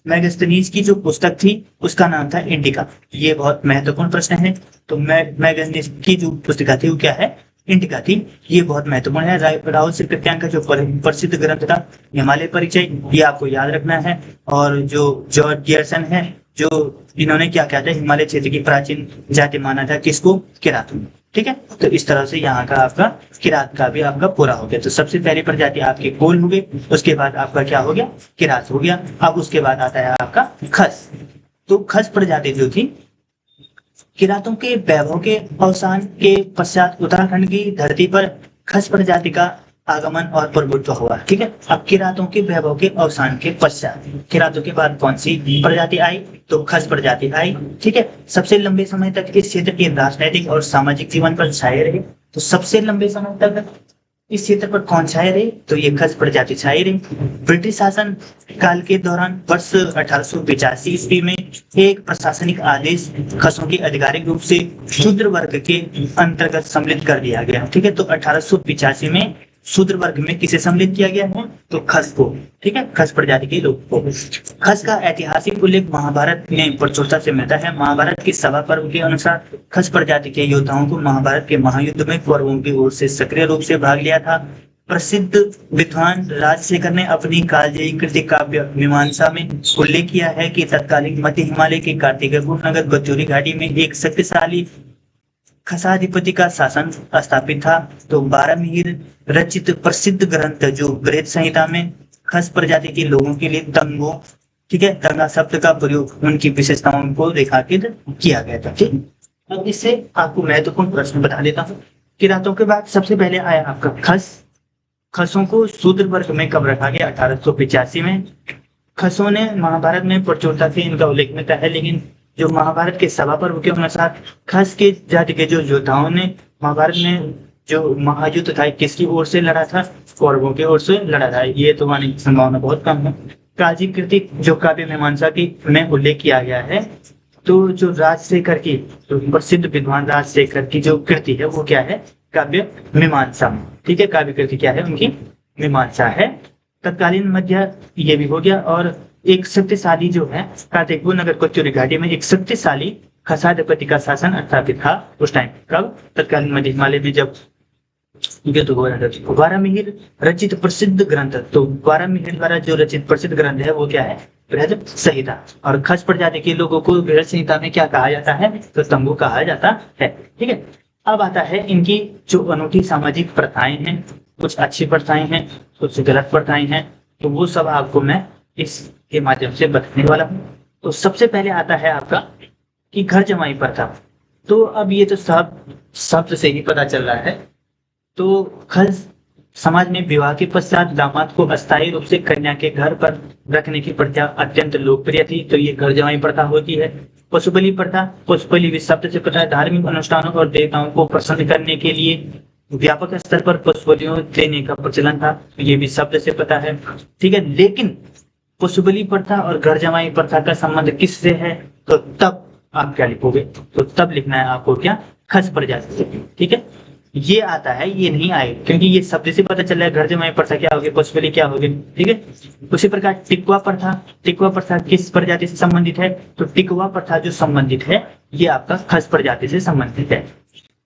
मेगास्थनीज की जो पुस्तक थी उसका नाम था इंडिका। ये बहुत महत्वपूर्ण प्रश्न है। तो मेगास्थनीज की जो पुस्तिका थी वो क्या है? इंडिका थी। ये बहुत महत्वपूर्ण है। राहुल सांकृत्यायन का जो प्रसिद्ध ग्रंथ था हिमालय परिचय, ये आपको याद रखना है। और जो जॉर्ज गियर्सन है, जो इन्होंने क्या किया था, हिमालय क्षेत्र की प्राचीन जाति माना था किसको? किरातों। ठीक है, तो इस तरह से यहाँ का आपका किरात का भी आपका पूरा हो गया। तो सबसे पहली प्रजाति आपके कोल हो गए, उसके बाद आपका क्या हो गया? किरात हो गया। अब उसके बाद आता है आपका खस। तो खस प्रजाति जो थी किरातों के वैभव के अवसान के पश्चात उत्तराखंड की धरती पर खस प्रजाति का आगमन और प्रभुत्व हुआ। ठीक है, अब किरातों के वैभव के अवसान के पश्चात किरातों के बाद कौन सी प्रजाति आई? तो खस प्रजाति आई। ठीक है, सबसे लंबे समय तक इस क्षेत्र के राजनैतिक और सामाजिक जीवन पर छाए रहे। तो सबसे लंबे समय तक इस क्षेत्र पर कौन छाए रहे? तो ये खस प्रजाति छाई रही। ब्रिटिश शासन काल के दौरान वर्ष 1885 ईस्वी में एक प्रशासनिक आदेश खसों की आधिकारिक रूप से शूद्र वर्ग के अंतर्गत सम्मिलित कर दिया गया। ठीक है, तो 1885 में शूद्र वर्ग में किसे सम्मिलित किया गया है? तो खस को। ठीक है, खस प्रजाति के लोग को। खस का ऐतिहासिक उल्लेख महाभारत में प्रचुरता से मिलता है। महाभारत की सभा पर्व के अनुसार खस प्रजाति के योद्धाओं को महाभारत के महायुद्ध में कौरवों की ओर से सक्रिय रूप से भाग लिया था। प्रसिद्ध विद्वान राजशेखर ने अपनी कालजयी कृति काव्य मीमांसा में उल्लेख किया है कि तत्कालीन मध्य हिमालय के कार्तिकेय नगर बचौरी घाटी में एक शक्तिशाली खसाधिपति का शासन स्थापित था। तो 12 मिहिर रचित प्रसिद्ध ग्रंथ जो बृहद संहिता में खस प्रजाति के लोगों के लिए तंगों, ठीक है, तंगा शब्द का प्रयोग उनकी विशेषताओं को रेखांकित किया गया था। ठीक, अब इससे आपको महत्वपूर्ण प्रश्न बता देता हूँ। किरातों के बाद सबसे पहले आया आपका खस। खसों को शूद्र वर्ग में कब रखा गया? 1885 में। खसों ने महाभारत में प्रचुरता से इनका उल्लेख मिलता है, लेकिन जो महाभारत के सभा पर्व के अनुसार खस के जाति के जो योद्धाओं ने महाभारत में जो महायुद्ध था किसकी ओर से लड़ा था? कौरवों की ओर से लड़ा था। ये तो आने की संभावना बहुत कम है। काजी कृति जो काव्य मीमांसा की में उल्लेख किया गया है, तो जो राजशेखर की, तो प्रसिद्ध विद्वान राजशेखर की जो कृति है वो क्या है? काव्य मीमांसा। ठीक है, काव्य कृति क्या है? उनकी मीमांसा है। तत्कालीन मध्य ये भी हो गया। और एक शक्तिशाली जो है कार्तिकपुर नगर बचौरी घाटी में एक शक्तिशाली खसाधिपति का शासन स्थापित था उस टाइम। कब? तत्कालीन मध्य हिमालय में जब युद्ध हो रहा था। 12 मिहिर रचित प्रसिद्ध ग्रंथ, तो 12 मिहिर द्वारा जो रचित प्रसिद्ध ग्रंथ है वो क्या है? बृहद संहिता। और खस प्रजाति के लोगों को बृहद संहिता में क्या कहा जाता है? तो तंबू कहा जाता है। ठीक है, अब आता है इनकी जो अनूठी सामाजिक प्रथाएं हैं। कुछ अच्छी प्रथाएं हैं, कुछ गलत प्रथाएं हैं, तो वो सब आपको मैं इसके माध्यम से बताने वाला हूँ। तो सबसे पहले आता है आपका कि घर जमाई प्रथा। तो अब ये तो शब्द से ही पता चल रहा है। तो खस समाज में विवाह के पश्चात दामाद को अस्थायी रूप से कन्या के घर पर रखने की प्रथा अत्यंत लोकप्रिय थी। तो ये घर जमाई प्रथा होती है। पशुबलि प्रथा, पशुबलि भी शब्द से पता है, धार्मिक अनुष्ठानों और देवताओं को प्रसन्न करने के लिए व्यापक स्तर पर पशुबलियों देने का प्रचलन था। ये भी शब्द से पता है। ठीक है, लेकिन पशुबलि प्रथा और घर जमाई प्रथा का संबंध किससे है? तो तब आप क्या लिखोगे? तो तब लिखना है आपको क्या? खस प्रजाति से। ठीक है, ये आता है, ये नहीं आएगा क्योंकि ये शब्द से पता चल रहा है। घर जमाई प्रथा क्या होगी, पशुबलि क्या होगी। ठीक है, उसी प्रकार टिकवा प्रथा। टिकवा प्रथा किस प्रजाति से संबंधित है? तो टिकवा प्रथा जो संबंधित है ये आपका खस प्रजाति से संबंधित है।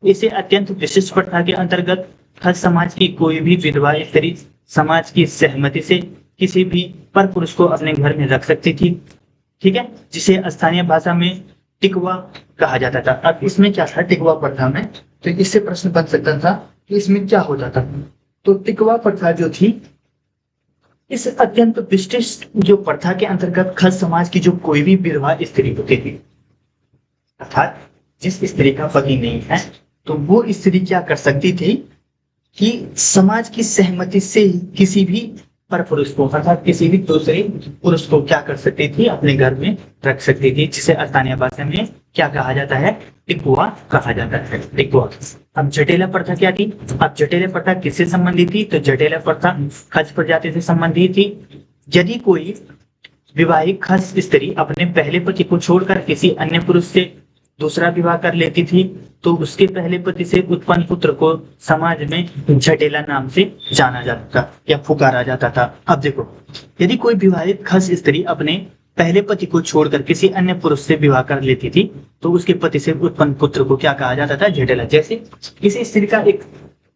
इसे अत्यंत विशिष्ट प्रथा के अंतर्गत खस समाज की कोई भी विधवा स्त्री समाज की सहमति से किसी भी पर पुरुष को अपने घर में रख सकती थी। ठीक है, जिसे स्थानीय भाषा में टिकवा कहा जाता था। अब इसमें क्या था टिकवा प्रथा में? तो इससे प्रश्न बन सकता था कि इसमें क्या होता था। तो टिकवा प्रथा जो थी, इस अत्यंत विशिष्ट जो प्रथा के अंतर्गत खस समाज की जो कोई भी विधवा स्त्री होती थी, अर्थात जिस स्त्री का पति नहीं है, तो वो स्त्री क्या कर सकती थी कि समाज की सहमति से किसी भी पर पुरुष को, अर्थात किसी भी दूसरे पुरुष को क्या कर सकती थी? अपने घर में रख सकती थी, जिसे स्थानीय भाषा में क्या कहा जाता है? टिकवा कहा जाता है। टिकवा। अब जटेला प्रथा क्या थी? अब जटेला प्रथा किससे संबंधित थी? तो जटेला प्रथा खस प्रजाति से संबंधित थी। यदि कोई विवाहित खस स्त्री अपने पहले पति को छोड़कर किसी अन्य पुरुष से दूसरा विवाह कर लेती थी, तो उसके पहले पति से उत्पन्न पुत्र को समाज में जटेला नाम से जाना जाता था या पुकारा जाता था। अब देखो, यदि कोई विवाहित खस स्त्री अपने पहले पति को छोड़कर किसी अन्य पुरुष से विवाह कर लेती थी, तो उसके पति से उत्पन्न पुत्र को क्या कहा जाता था? जटेला। जैसे किसी स्त्री का एक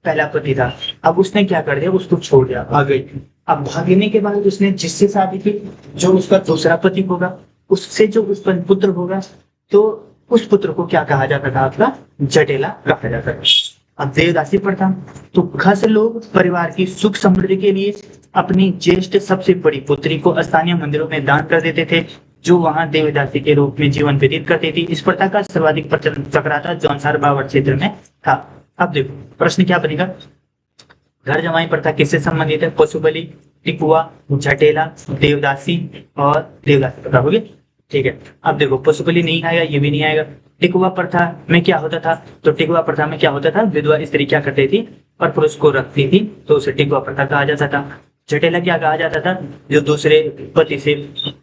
पहला पति था, अब उसने क्या कर दिया? उसको छोड़ दिया, भाग गई। अब भागने के बाद उसने जिससे शादी की, जो उसका दूसरा पति होगा, उससे जो उत्पन्न पुत्र होगा, तो उस पुत्र को क्या कहा जाता था? आपका जटेला कहा जाता था। अब देवदासी प्रथा। तो खस लोग परिवार की सुख समृद्धि के लिए अपनी ज्येष्ठ सबसे बड़ी पुत्री को स्थानीय मंदिरों में दान कर देते थे, जो वहां देवदासी के रूप में जीवन व्यतीत करती थी। इस प्रथा का सर्वाधिक प्रचलन चक्राता जौनसार बावर क्षेत्र में था। अब देखो प्रश्न क्या बनेगा? घर जमाई प्रथा किससे संबंधित है? पशुबलि, टिकुआ, जटेला, देवदासी और देवदासी प्रथा होगी। ठीक है, अब देखो पशुबलि नहीं आएगा, ये भी नहीं आएगा। टिकवा प्रथा में क्या होता था? तो टिकवा प्रथा में क्या होता था? विधवा स्त्री क्या करती थी? पर पुरुष को रखती थी, तो उसे टिकवा प्रथा कहा जाता था। जटेला क्या कहा जाता था? जो दूसरे पति से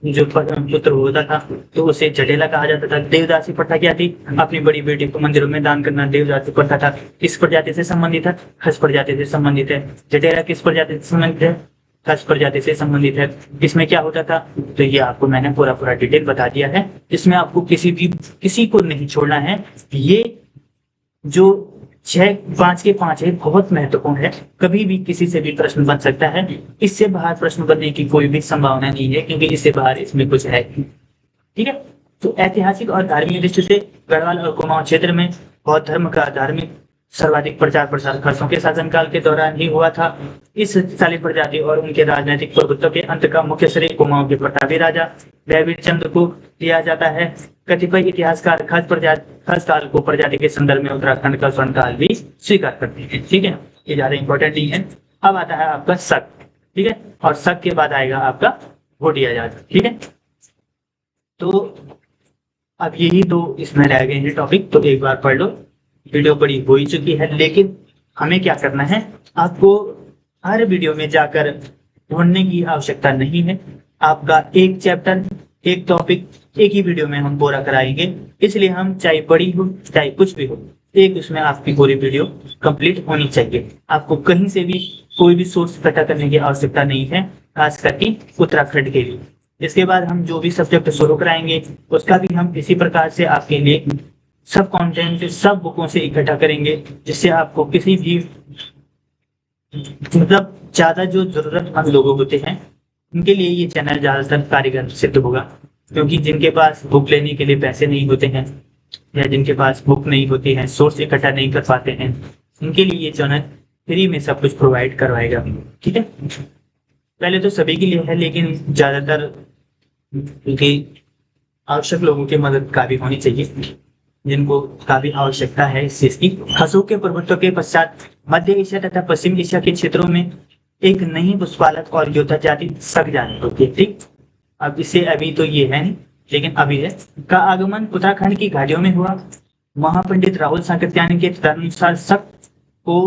जो पुत्र होता था, तो उसे जटेला कहा जाता था। देवदासी प्रथा क्या थी? अपनी बड़ी बेटी को मंदिरों में दान करना देवदासी प्रथा था। किस प्रजाति से संबंधित है? खस प्रजाति से संबंधित है। जटेला किस प्रजाति से संबंधित है? खस प्रजाति से संबंधित है। इसमें क्या होता था? तो ये आपको मैंने पूरा डिटेल बता दिया है। इसमें आपको किसी को नहीं छोड़ना है। ये जो 6 5 के 5 है, बहुत महत्वपूर्ण है। कभी भी किसी से भी प्रश्न बन सकता है। इससे बाहर प्रश्न बनने की कोई भी संभावना नहीं है, क्योंकि इससे बाहर इसमें कुछ है। ठीक है। तो ऐतिहासिक और धार्मिक दृष्टि से गढ़वाल और कुमाऊं क्षेत्र में बौद्ध धर्म का धार्मिक सर्वाधिक प्रचार प्रसार खरसों के शासनकाल के दौरान ही हुआ था। इस शाली प्रजाति और उनके राजनीतिक प्रभुत्व के अंत का मुख्य श्रेय कुमाऊं के प्रतापी राजा दैवीर चंद को दिया जाता है। कतिपय इतिहासकार खास काल को प्रजाति के संदर्भ में उत्तराखंड का स्वर्ण काल भी स्वीकार करते हैं। ठीक है, ये ज्यादा इंपॉर्टेंट नहीं है। अब आता है आपका शक। ठीक है, और शक के बाद आएगा आपका भोटिया जाति। ठीक है, तो अब यही दो इसमें रह गए हैं टॉपिक, तो एक बार पढ़ लो। वीडियो बड़ी हो ही चुकी है, लेकिन हमें क्या करना है, आपको हर वीडियो में जाकर ढूंढने की आवश्यकता नहीं है। आपका एक चैप्टर, एक टॉपिक एक ही वीडियो में हम पूरा कराएंगे। इसलिए हम चाहे बड़ी हो चाहे कुछ भी हो, एक उसमें आपकी पूरी वीडियो कंप्लीट होनी चाहिए। आपको कहीं से भी कोई भी सोर्स इकट्ठा करने की आवश्यकता नहीं है, खास करके उत्तराखंड के लिए। इसके बाद हम जो भी सब्जेक्ट शुरू कराएंगे उसका भी हम इसी प्रकार से आपके लिए सब कंटेंट सब बुकों से इकट्ठा करेंगे, जिससे आपको किसी भी मतलब ज्यादा जो जरूरतमंद लोग होते हैं उनके लिए ये चैनल ज्यादातर कारगर सिद्ध होगा। क्योंकि जिनके पास बुक लेने के लिए पैसे नहीं होते हैं, या जिनके पास बुक नहीं होती है, सोर्स इकट्ठा नहीं कर पाते हैं, उनके लिए ये चैनल फ्री में सब कुछ प्रोवाइड करवाएगा। ठीक है, पहले तो सभी के लिए है, लेकिन ज्यादातर क्योंकि आवश्यक लोगों की मदद काफी होनी चाहिए, जिनको काफी आवश्यकता है इस चीज की। खसों के प्रभुत्व के पश्चात मध्य एशिया तथा पश्चिम एशिया के क्षेत्रों में एक नई पुष्पालक और योद्धा जाति सक जाने होती है। ठीक, अब इससे अभी तो ये है नहीं, लेकिन अभी है का आगमन उत्तराखंड की घाटियों में हुआ। महापंडित राहुल सांकृत्यायन के तदनुसार सक को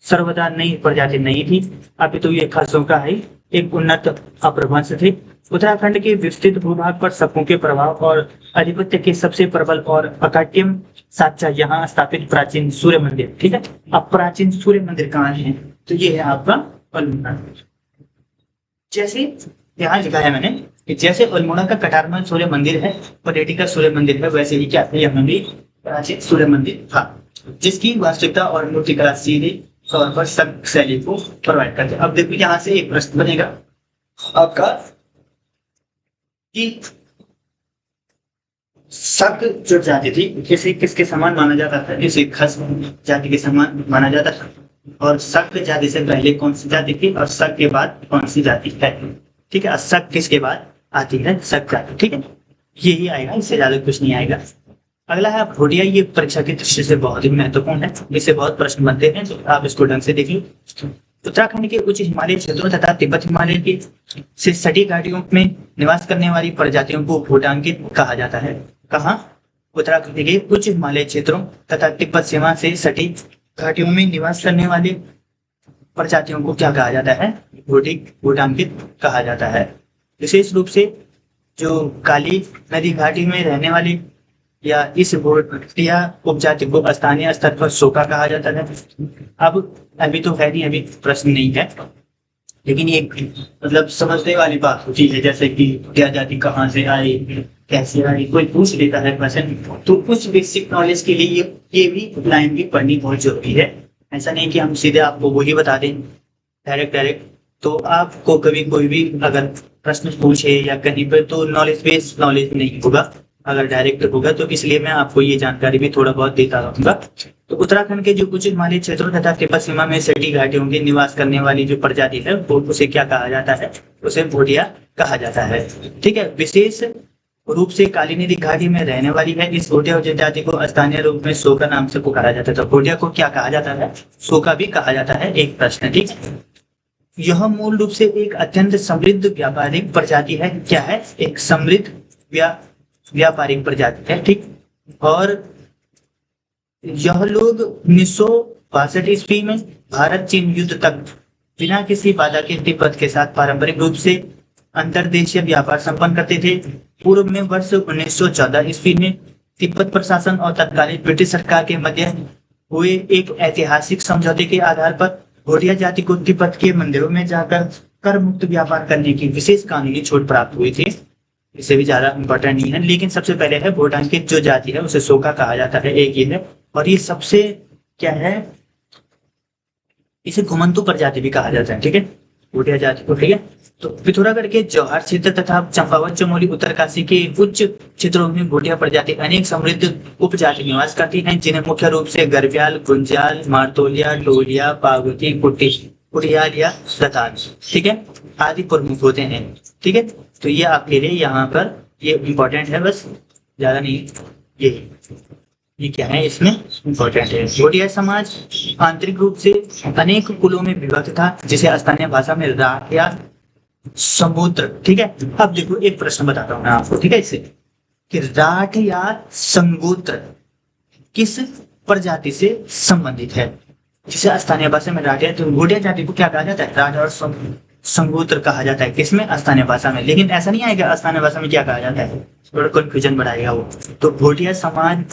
सर्वदा नई प्रजाति नहीं थी, अभी तो ये खसों का है एक उन्नत अपभ्रंश थे। उत्तराखंड के विस्तृत भूभाग पर शकों के प्रभाव और आधिपत्य के सबसे प्रबल और अकाट्यम साक्ष्य यहाँ स्थापित प्राचीन सूर्य मंदिर। ठीक है, अब प्राचीन सूर्य मंदिर कहाँ है, तो ये है आपका अल्मोड़ा। जैसे यहाँ लिखा है मैंने कि जैसे अल्मोड़ा का कटारमल सूर्य मंदिर है, परेटी का सूर्य मंदिर है, वैसे ही क्या है, यहाँ भी प्राचीन सूर्य मंदिर था, जिसकी वास्तविकता और मूर्तिकला सीधे तौर पर शक शैली को प्रोवाइड करते हैं। अब देखो यहाँ से एक प्रश्न बनेगा आपका कि शक जो जाति थी किसे किसके समान माना जाता था, इसे खस जाति के समान माना जाता था। और शक जाति से पहले कौन सी जाति थी और शक के बाद कौन सी जाति है। ठीक है, शक किसके बाद आती है, शक जाति। ठीक है, यही आएगा, इससे ज्यादा कुछ नहीं आएगा। अगला है भोटिया। ये परीक्षा की दृष्टि से बहुत ही महत्वपूर्ण है, इससे बहुत प्रश्न बनते हैं, तो आप इसको ढंग से देख लो। उत्तराखंड के उच्च हिमालय क्षेत्रों तथा तिब्बत हिमालय के से सटी घाटियों में निवास करने वाली प्रजातियों को भूटांकित कहा जाता है। कहाँ? उत्तराखंड के उच्च हिमालय क्षेत्रों तथा तिब्बत सीमा से सटी घाटियों में निवास करने वाली प्रजातियों को क्या कहा जाता है, भूटांकित कहा जाता है। विशेष रूप से जो काली नदी घाटी में रहने वाली या इस भोटिया उपजाति को स्थानीय स्तर पर सोका कहा जाता है। अब अभी तो है नहीं, अभी प्रश्न नहीं है, लेकिन ये मतलब समझने वाली बात होती है, जैसे कि क्या जाति कहाँ से आई, कैसे आई, कोई पूछ लेता है क्वेश्चन, तो कुछ बेसिक नॉलेज के लिए ये भी लाइन भी पढ़नी बहुत जरूरी है। ऐसा नहीं कि हम सीधे आपको वही बता दें डायरेक्ट, तो आपको कभी कोई भी अगर प्रश्न पूछे या कहीं पर, तो नॉलेज बेस्ड नॉलेज नहीं होगा अगर डायरेक्ट होगा, तो इसलिए मैं आपको ये जानकारी भी थोड़ा बहुत देता रहूंगा। तो उत्तराखंड के जो कुछ हिमालय क्षेत्रों तथा तिब्बत सीमा में सटी घाटियों के निवास करने वाली जो प्रजाति है वो उसे क्या कहा जाता है, उसे भोटिया कहा जाता है। ठीक है, विशेष रूप से काली नदी घाटी में रहने वाली है। इस भोटिया जनजाति को स्थानीय रूप में सोका नाम से पुकारा जाता है। तो भोटिया को क्या कहा जाता है, सोका भी कहा जाता है। एक प्रश्न, ठीक है। यह मूल रूप से एक अत्यंत समृद्ध व्यापारिक प्रजाति है। क्या है? एक समृद्ध व्यापारिक प्रजाति है। ठीक, और यह लोग 1962 ईस्वी में भारत चीन युद्ध तक बिना किसी बाधा के तिब्बत के साथ पारंपरिक रूप से अंतर्देशीय व्यापार संपन्न करते थे। पूर्व में वर्ष 1914 ईस्वी में तिब्बत प्रशासन और तत्कालीन ब्रिटिश सरकार के मध्य हुए एक ऐतिहासिक समझौते के आधार पर भोटिया जाति को तिब्बत के मंदिरों में जाकर कर मुक्त व्यापार करने की विशेष कानूनी छूट प्राप्त हुई थी। इससे भी ज्यादा इंपॉर्टेंट नहीं है, लेकिन सबसे पहले है भूटान की जो जाति है उसे सोका कहा जाता है, एक ये है। और ये सबसे क्या है, इसे घुमंतु प्रजाति भी कहा जाता है, ठीक है, भूटिया जाति को, ठीक है। तो पिथौरागढ़ के जौहर क्षेत्र तथा चंपावत, चमोली, उत्तरकाशी के उच्च क्षेत्रों में भूटिया प्रजाति अनेक समृद्ध उपजाति निवास करती हैं, जिन्हें मुख्य रूप से गरब्याल, गुंजाल, मारतोलिया, डोलिया, पार्वती, कुटियाल या दताल, ठीक है, आदि प्रमुख होते हैं, ठीक है। तो ये आपके लिए यहाँ पर ये इंपॉर्टेंट है, बस ज्यादा नहीं, ये क्या है इसमें इंपॉर्टेंट है। भूटिया समाज आंतरिक रूप से अनेक कुलों में विभक्त था, जिसे स्थानीय भाषा में राठ या समुद्र, ठीक है। अब देखो एक प्रश्न बताता हूँ मैं आपको, ठीक है, इससे कि राठ या संगोत्र किस प्रजाति से संबंधित है, जिसे स्थानीय भाषा में राठ या, तो भूटिया जाति को क्या कहा जाता है, राठ और संगोत्र कहा जाता है, किसमें, स्थानीय भाषा में। लेकिन ऐसा नहीं आएगा स्थानीय भाषा में क्या कहा जाता है, थोड़ा कंफ्यूजन बढ़ाएगा वो। तो भूटिया समाज,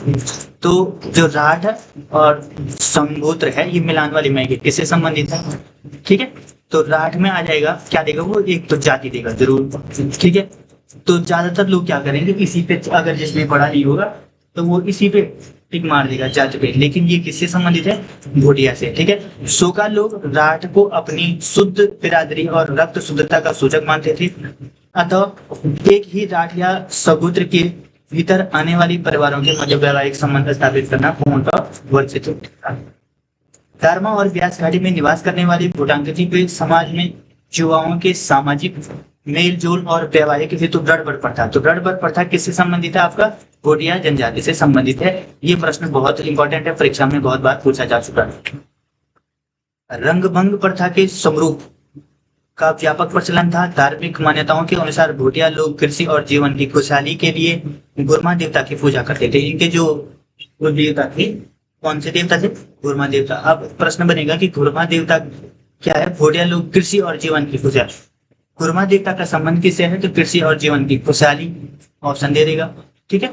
तो जो राठ और संगोत्र है, ये मिलान वाली मैगी किससे संबंधित है, ठीक है। तो राठ में आ जाएगा, क्या देगा वो, एक तो जाति देगा जरूर, ठीक है। तो ज्यादातर लोग क्या करेंगे, इसी पे, अगर जिसमें पढ़ा नहीं होगा तो वो इसी पे टिक मार देगा, जाति पे। लेकिन ये किससे संबंधित है, भूटिया से, ठीक है। सोका लोग राठ को अपनी शुद्ध बिरादरी और रक्त शुद्धता का सूचक मानते थे, अतः एक ही राठ या सगोत्र के भीतर आने वाली परिवारों के मध्य वैवाहिक संबंध स्थापित करना पूर्णतः वर्जित था। धर्मा और व्यास घाटी में निवास करने वाली भूटांकती के समाज में युवाओं के सामाजिक मेल जोल और वैवाहिक हेतु रणबड़ प्रथा, तो रणबड़ प्रथा किससे संबंधित है, आपका भूटिया जनजाति से संबंधित है। ये प्रश्न बहुत इंपॉर्टेंट है, परीक्षा में बहुत बार पूछा जा चुका है। रंगभंग प्रथा के समरूप का व्यापक प्रचलन था। धार्मिक मान्यताओं के अनुसार भूटिया लोग कृषि और जीवन की खुशहाली के लिए गुरमा देवता की पूजा करते थे। इनके जो देवता थे, कौन से देवता थे, गुरमा देवता। अब प्रश्न बनेगा कि गुरमा देवता क्या है, भूटिया लोग कृषि और जीवन की खुशहाली, गुरमा देवता का संबंध किससे है, तो कृषि और जीवन की खुशहाली, ऑप्शन दे देगा, ठीक है।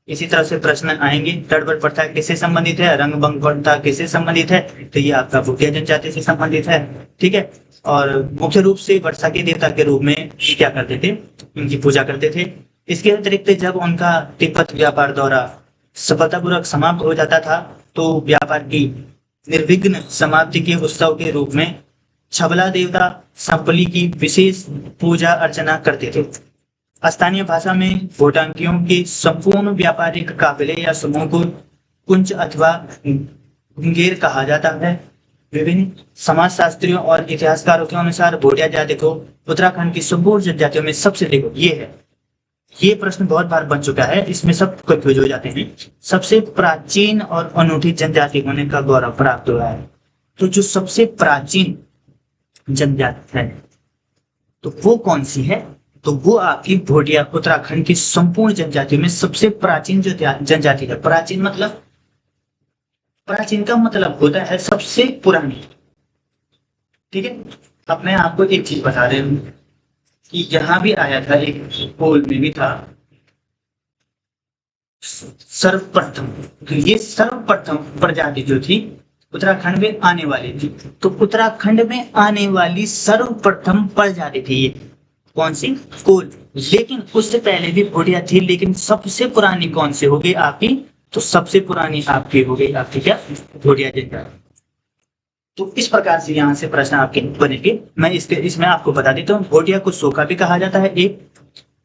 इसी तरह से प्रश्न आएंगे, रणबड़ प्रथा किससे संबंधित है, रंगभंग प्रथा किससे संबंधित है, तो ये आपका भूटिया जनजाति से संबंधित है, ठीक है। और मुख्य रूप से वर्षा के देवता के रूप में क्या करते थे, इनकी पूजा करते थे। इसके अतिरिक्त जब उनका तिब्बत व्यापार दौरा सफलतापूर्वक समाप्त हो जाता था, तो व्यापार की निर्विघ्न समाप्ति के उत्सव के रूप में छबला देवता संपली की विशेष पूजा अर्चना करते थे। स्थानीय भाषा में भूटांकियों के संपूर्ण व्यापारिक काफिले या समूह को कुंज अथवा घुंगेर कहा जाता है। विभिन्न समाजशास्त्रियों और इतिहासकारों के अनुसार भूटिया जाति को उत्तराखंड की संपूर्ण जनजातियों में सबसे, देखो ये है, ये प्रश्न बहुत बार बन चुका है, इसमें सब कंफ्यूज हो जाते हैं। सबसे प्राचीन और अनूठी जनजाति होने का गौरव प्राप्त हुआ है। तो जो सबसे प्राचीन जनजाति है तो वो कौन सी है, तो वो आपकी भूटिया उत्तराखंड की संपूर्ण जनजातियों में सबसे प्राचीन जो जनजाति है। प्राचीन मतलब, प्राचीन का मतलब होता है सबसे पुरानी, ठीक है। अब मैं आपको एक चीज बता रहा हूं कि यहाँ भी आया था, एक पोल में भी था, सर्वप्रथम, तो ये सर्वप्रथम प्रजाति जो थी उत्तराखंड में आने वाली थी, तो उत्तराखंड में आने वाली सर्वप्रथम प्रजाति थी ये, कौन सी, कोल। लेकिन उससे पहले भी भूटिया थी, लेकिन सबसे पुरानी कौन सी हो गई आपकी, तो सबसे पुरानी आपकी हो गई आपकी क्या, भूटिया जनजाति। तो इस प्रकार से यहाँ से प्रश्न आपके बनेंगे। मैं इसमें आपको बता देता हूँ, भूटिया को सोका भी कहा जाता है एक,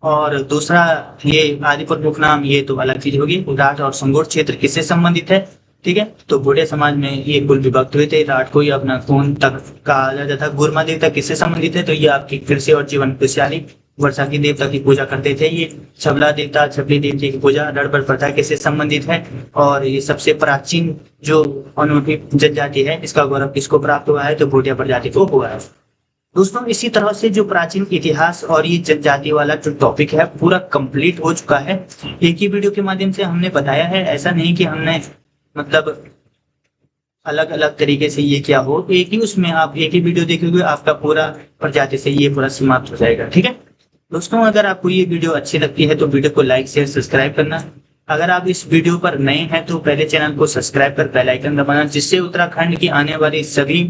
और दूसरा ये आदि प्रमुख नाम, ये तो अलग चीज होगी। राठ और संगोट क्षेत्र किससे संबंधित है, ठीक है। तो भूटिया समाज में ये कुल विभक्त हुए थे। राठ को ये अपना खून तक कहा जाता था। गुरमा देवता किससे संबंधित है, तो ये आपकी कृषि और जीवन खुशहाली, वर्षा की देवता की पूजा करते थे। ये छबला देवता, छबली देवता की पूजा, रणबड़ प्रथा किससे संबंधित है, और ये सबसे प्राचीन जो अनूठी जनजाति है, इसका गौरव किसको प्राप्त हुआ है, तो भूटिया प्रजाति को हुआ है। दोस्तों इसी तरह से जो प्राचीन इतिहास और ये जनजाति वाला जो टॉपिक है पूरा कंप्लीट हो चुका है। एक ही वीडियो के माध्यम से हमने बताया है, ऐसा नहीं कि हमने मतलब अलग अलग तरीके से ये क्या हो, एक ही उसमें आप एक ही वीडियो देखोगे, आपका पूरा प्रजाति से ये पूरा समाप्त हो जाएगा, ठीक है। दोस्तों अगर आपको ये वीडियो अच्छी लगती है तो वीडियो को लाइक शेयर सब्सक्राइब करना। अगर आप इस वीडियो पर नए हैं तो पहले चैनल को सब्सक्राइब कर बेल आइकन दबाना, जिससे उत्तराखंड की आने वाली सभी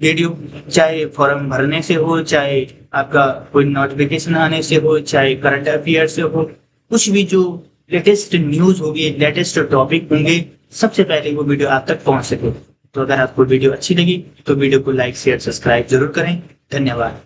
वीडियो, चाहे फॉर्म भरने से हो, चाहे आपका कोई नोटिफिकेशन आने से हो, चाहे करंट अफेयर से हो, कुछ भी जो लेटेस्ट न्यूज होगी, लेटेस्ट टॉपिक होंगे, सबसे पहले वो वीडियो आप तक पहुंच सके। तो अगर आपको वीडियो अच्छी लगी तो वीडियो को लाइक शेयर सब्सक्राइब जरूर करें। धन्यवाद।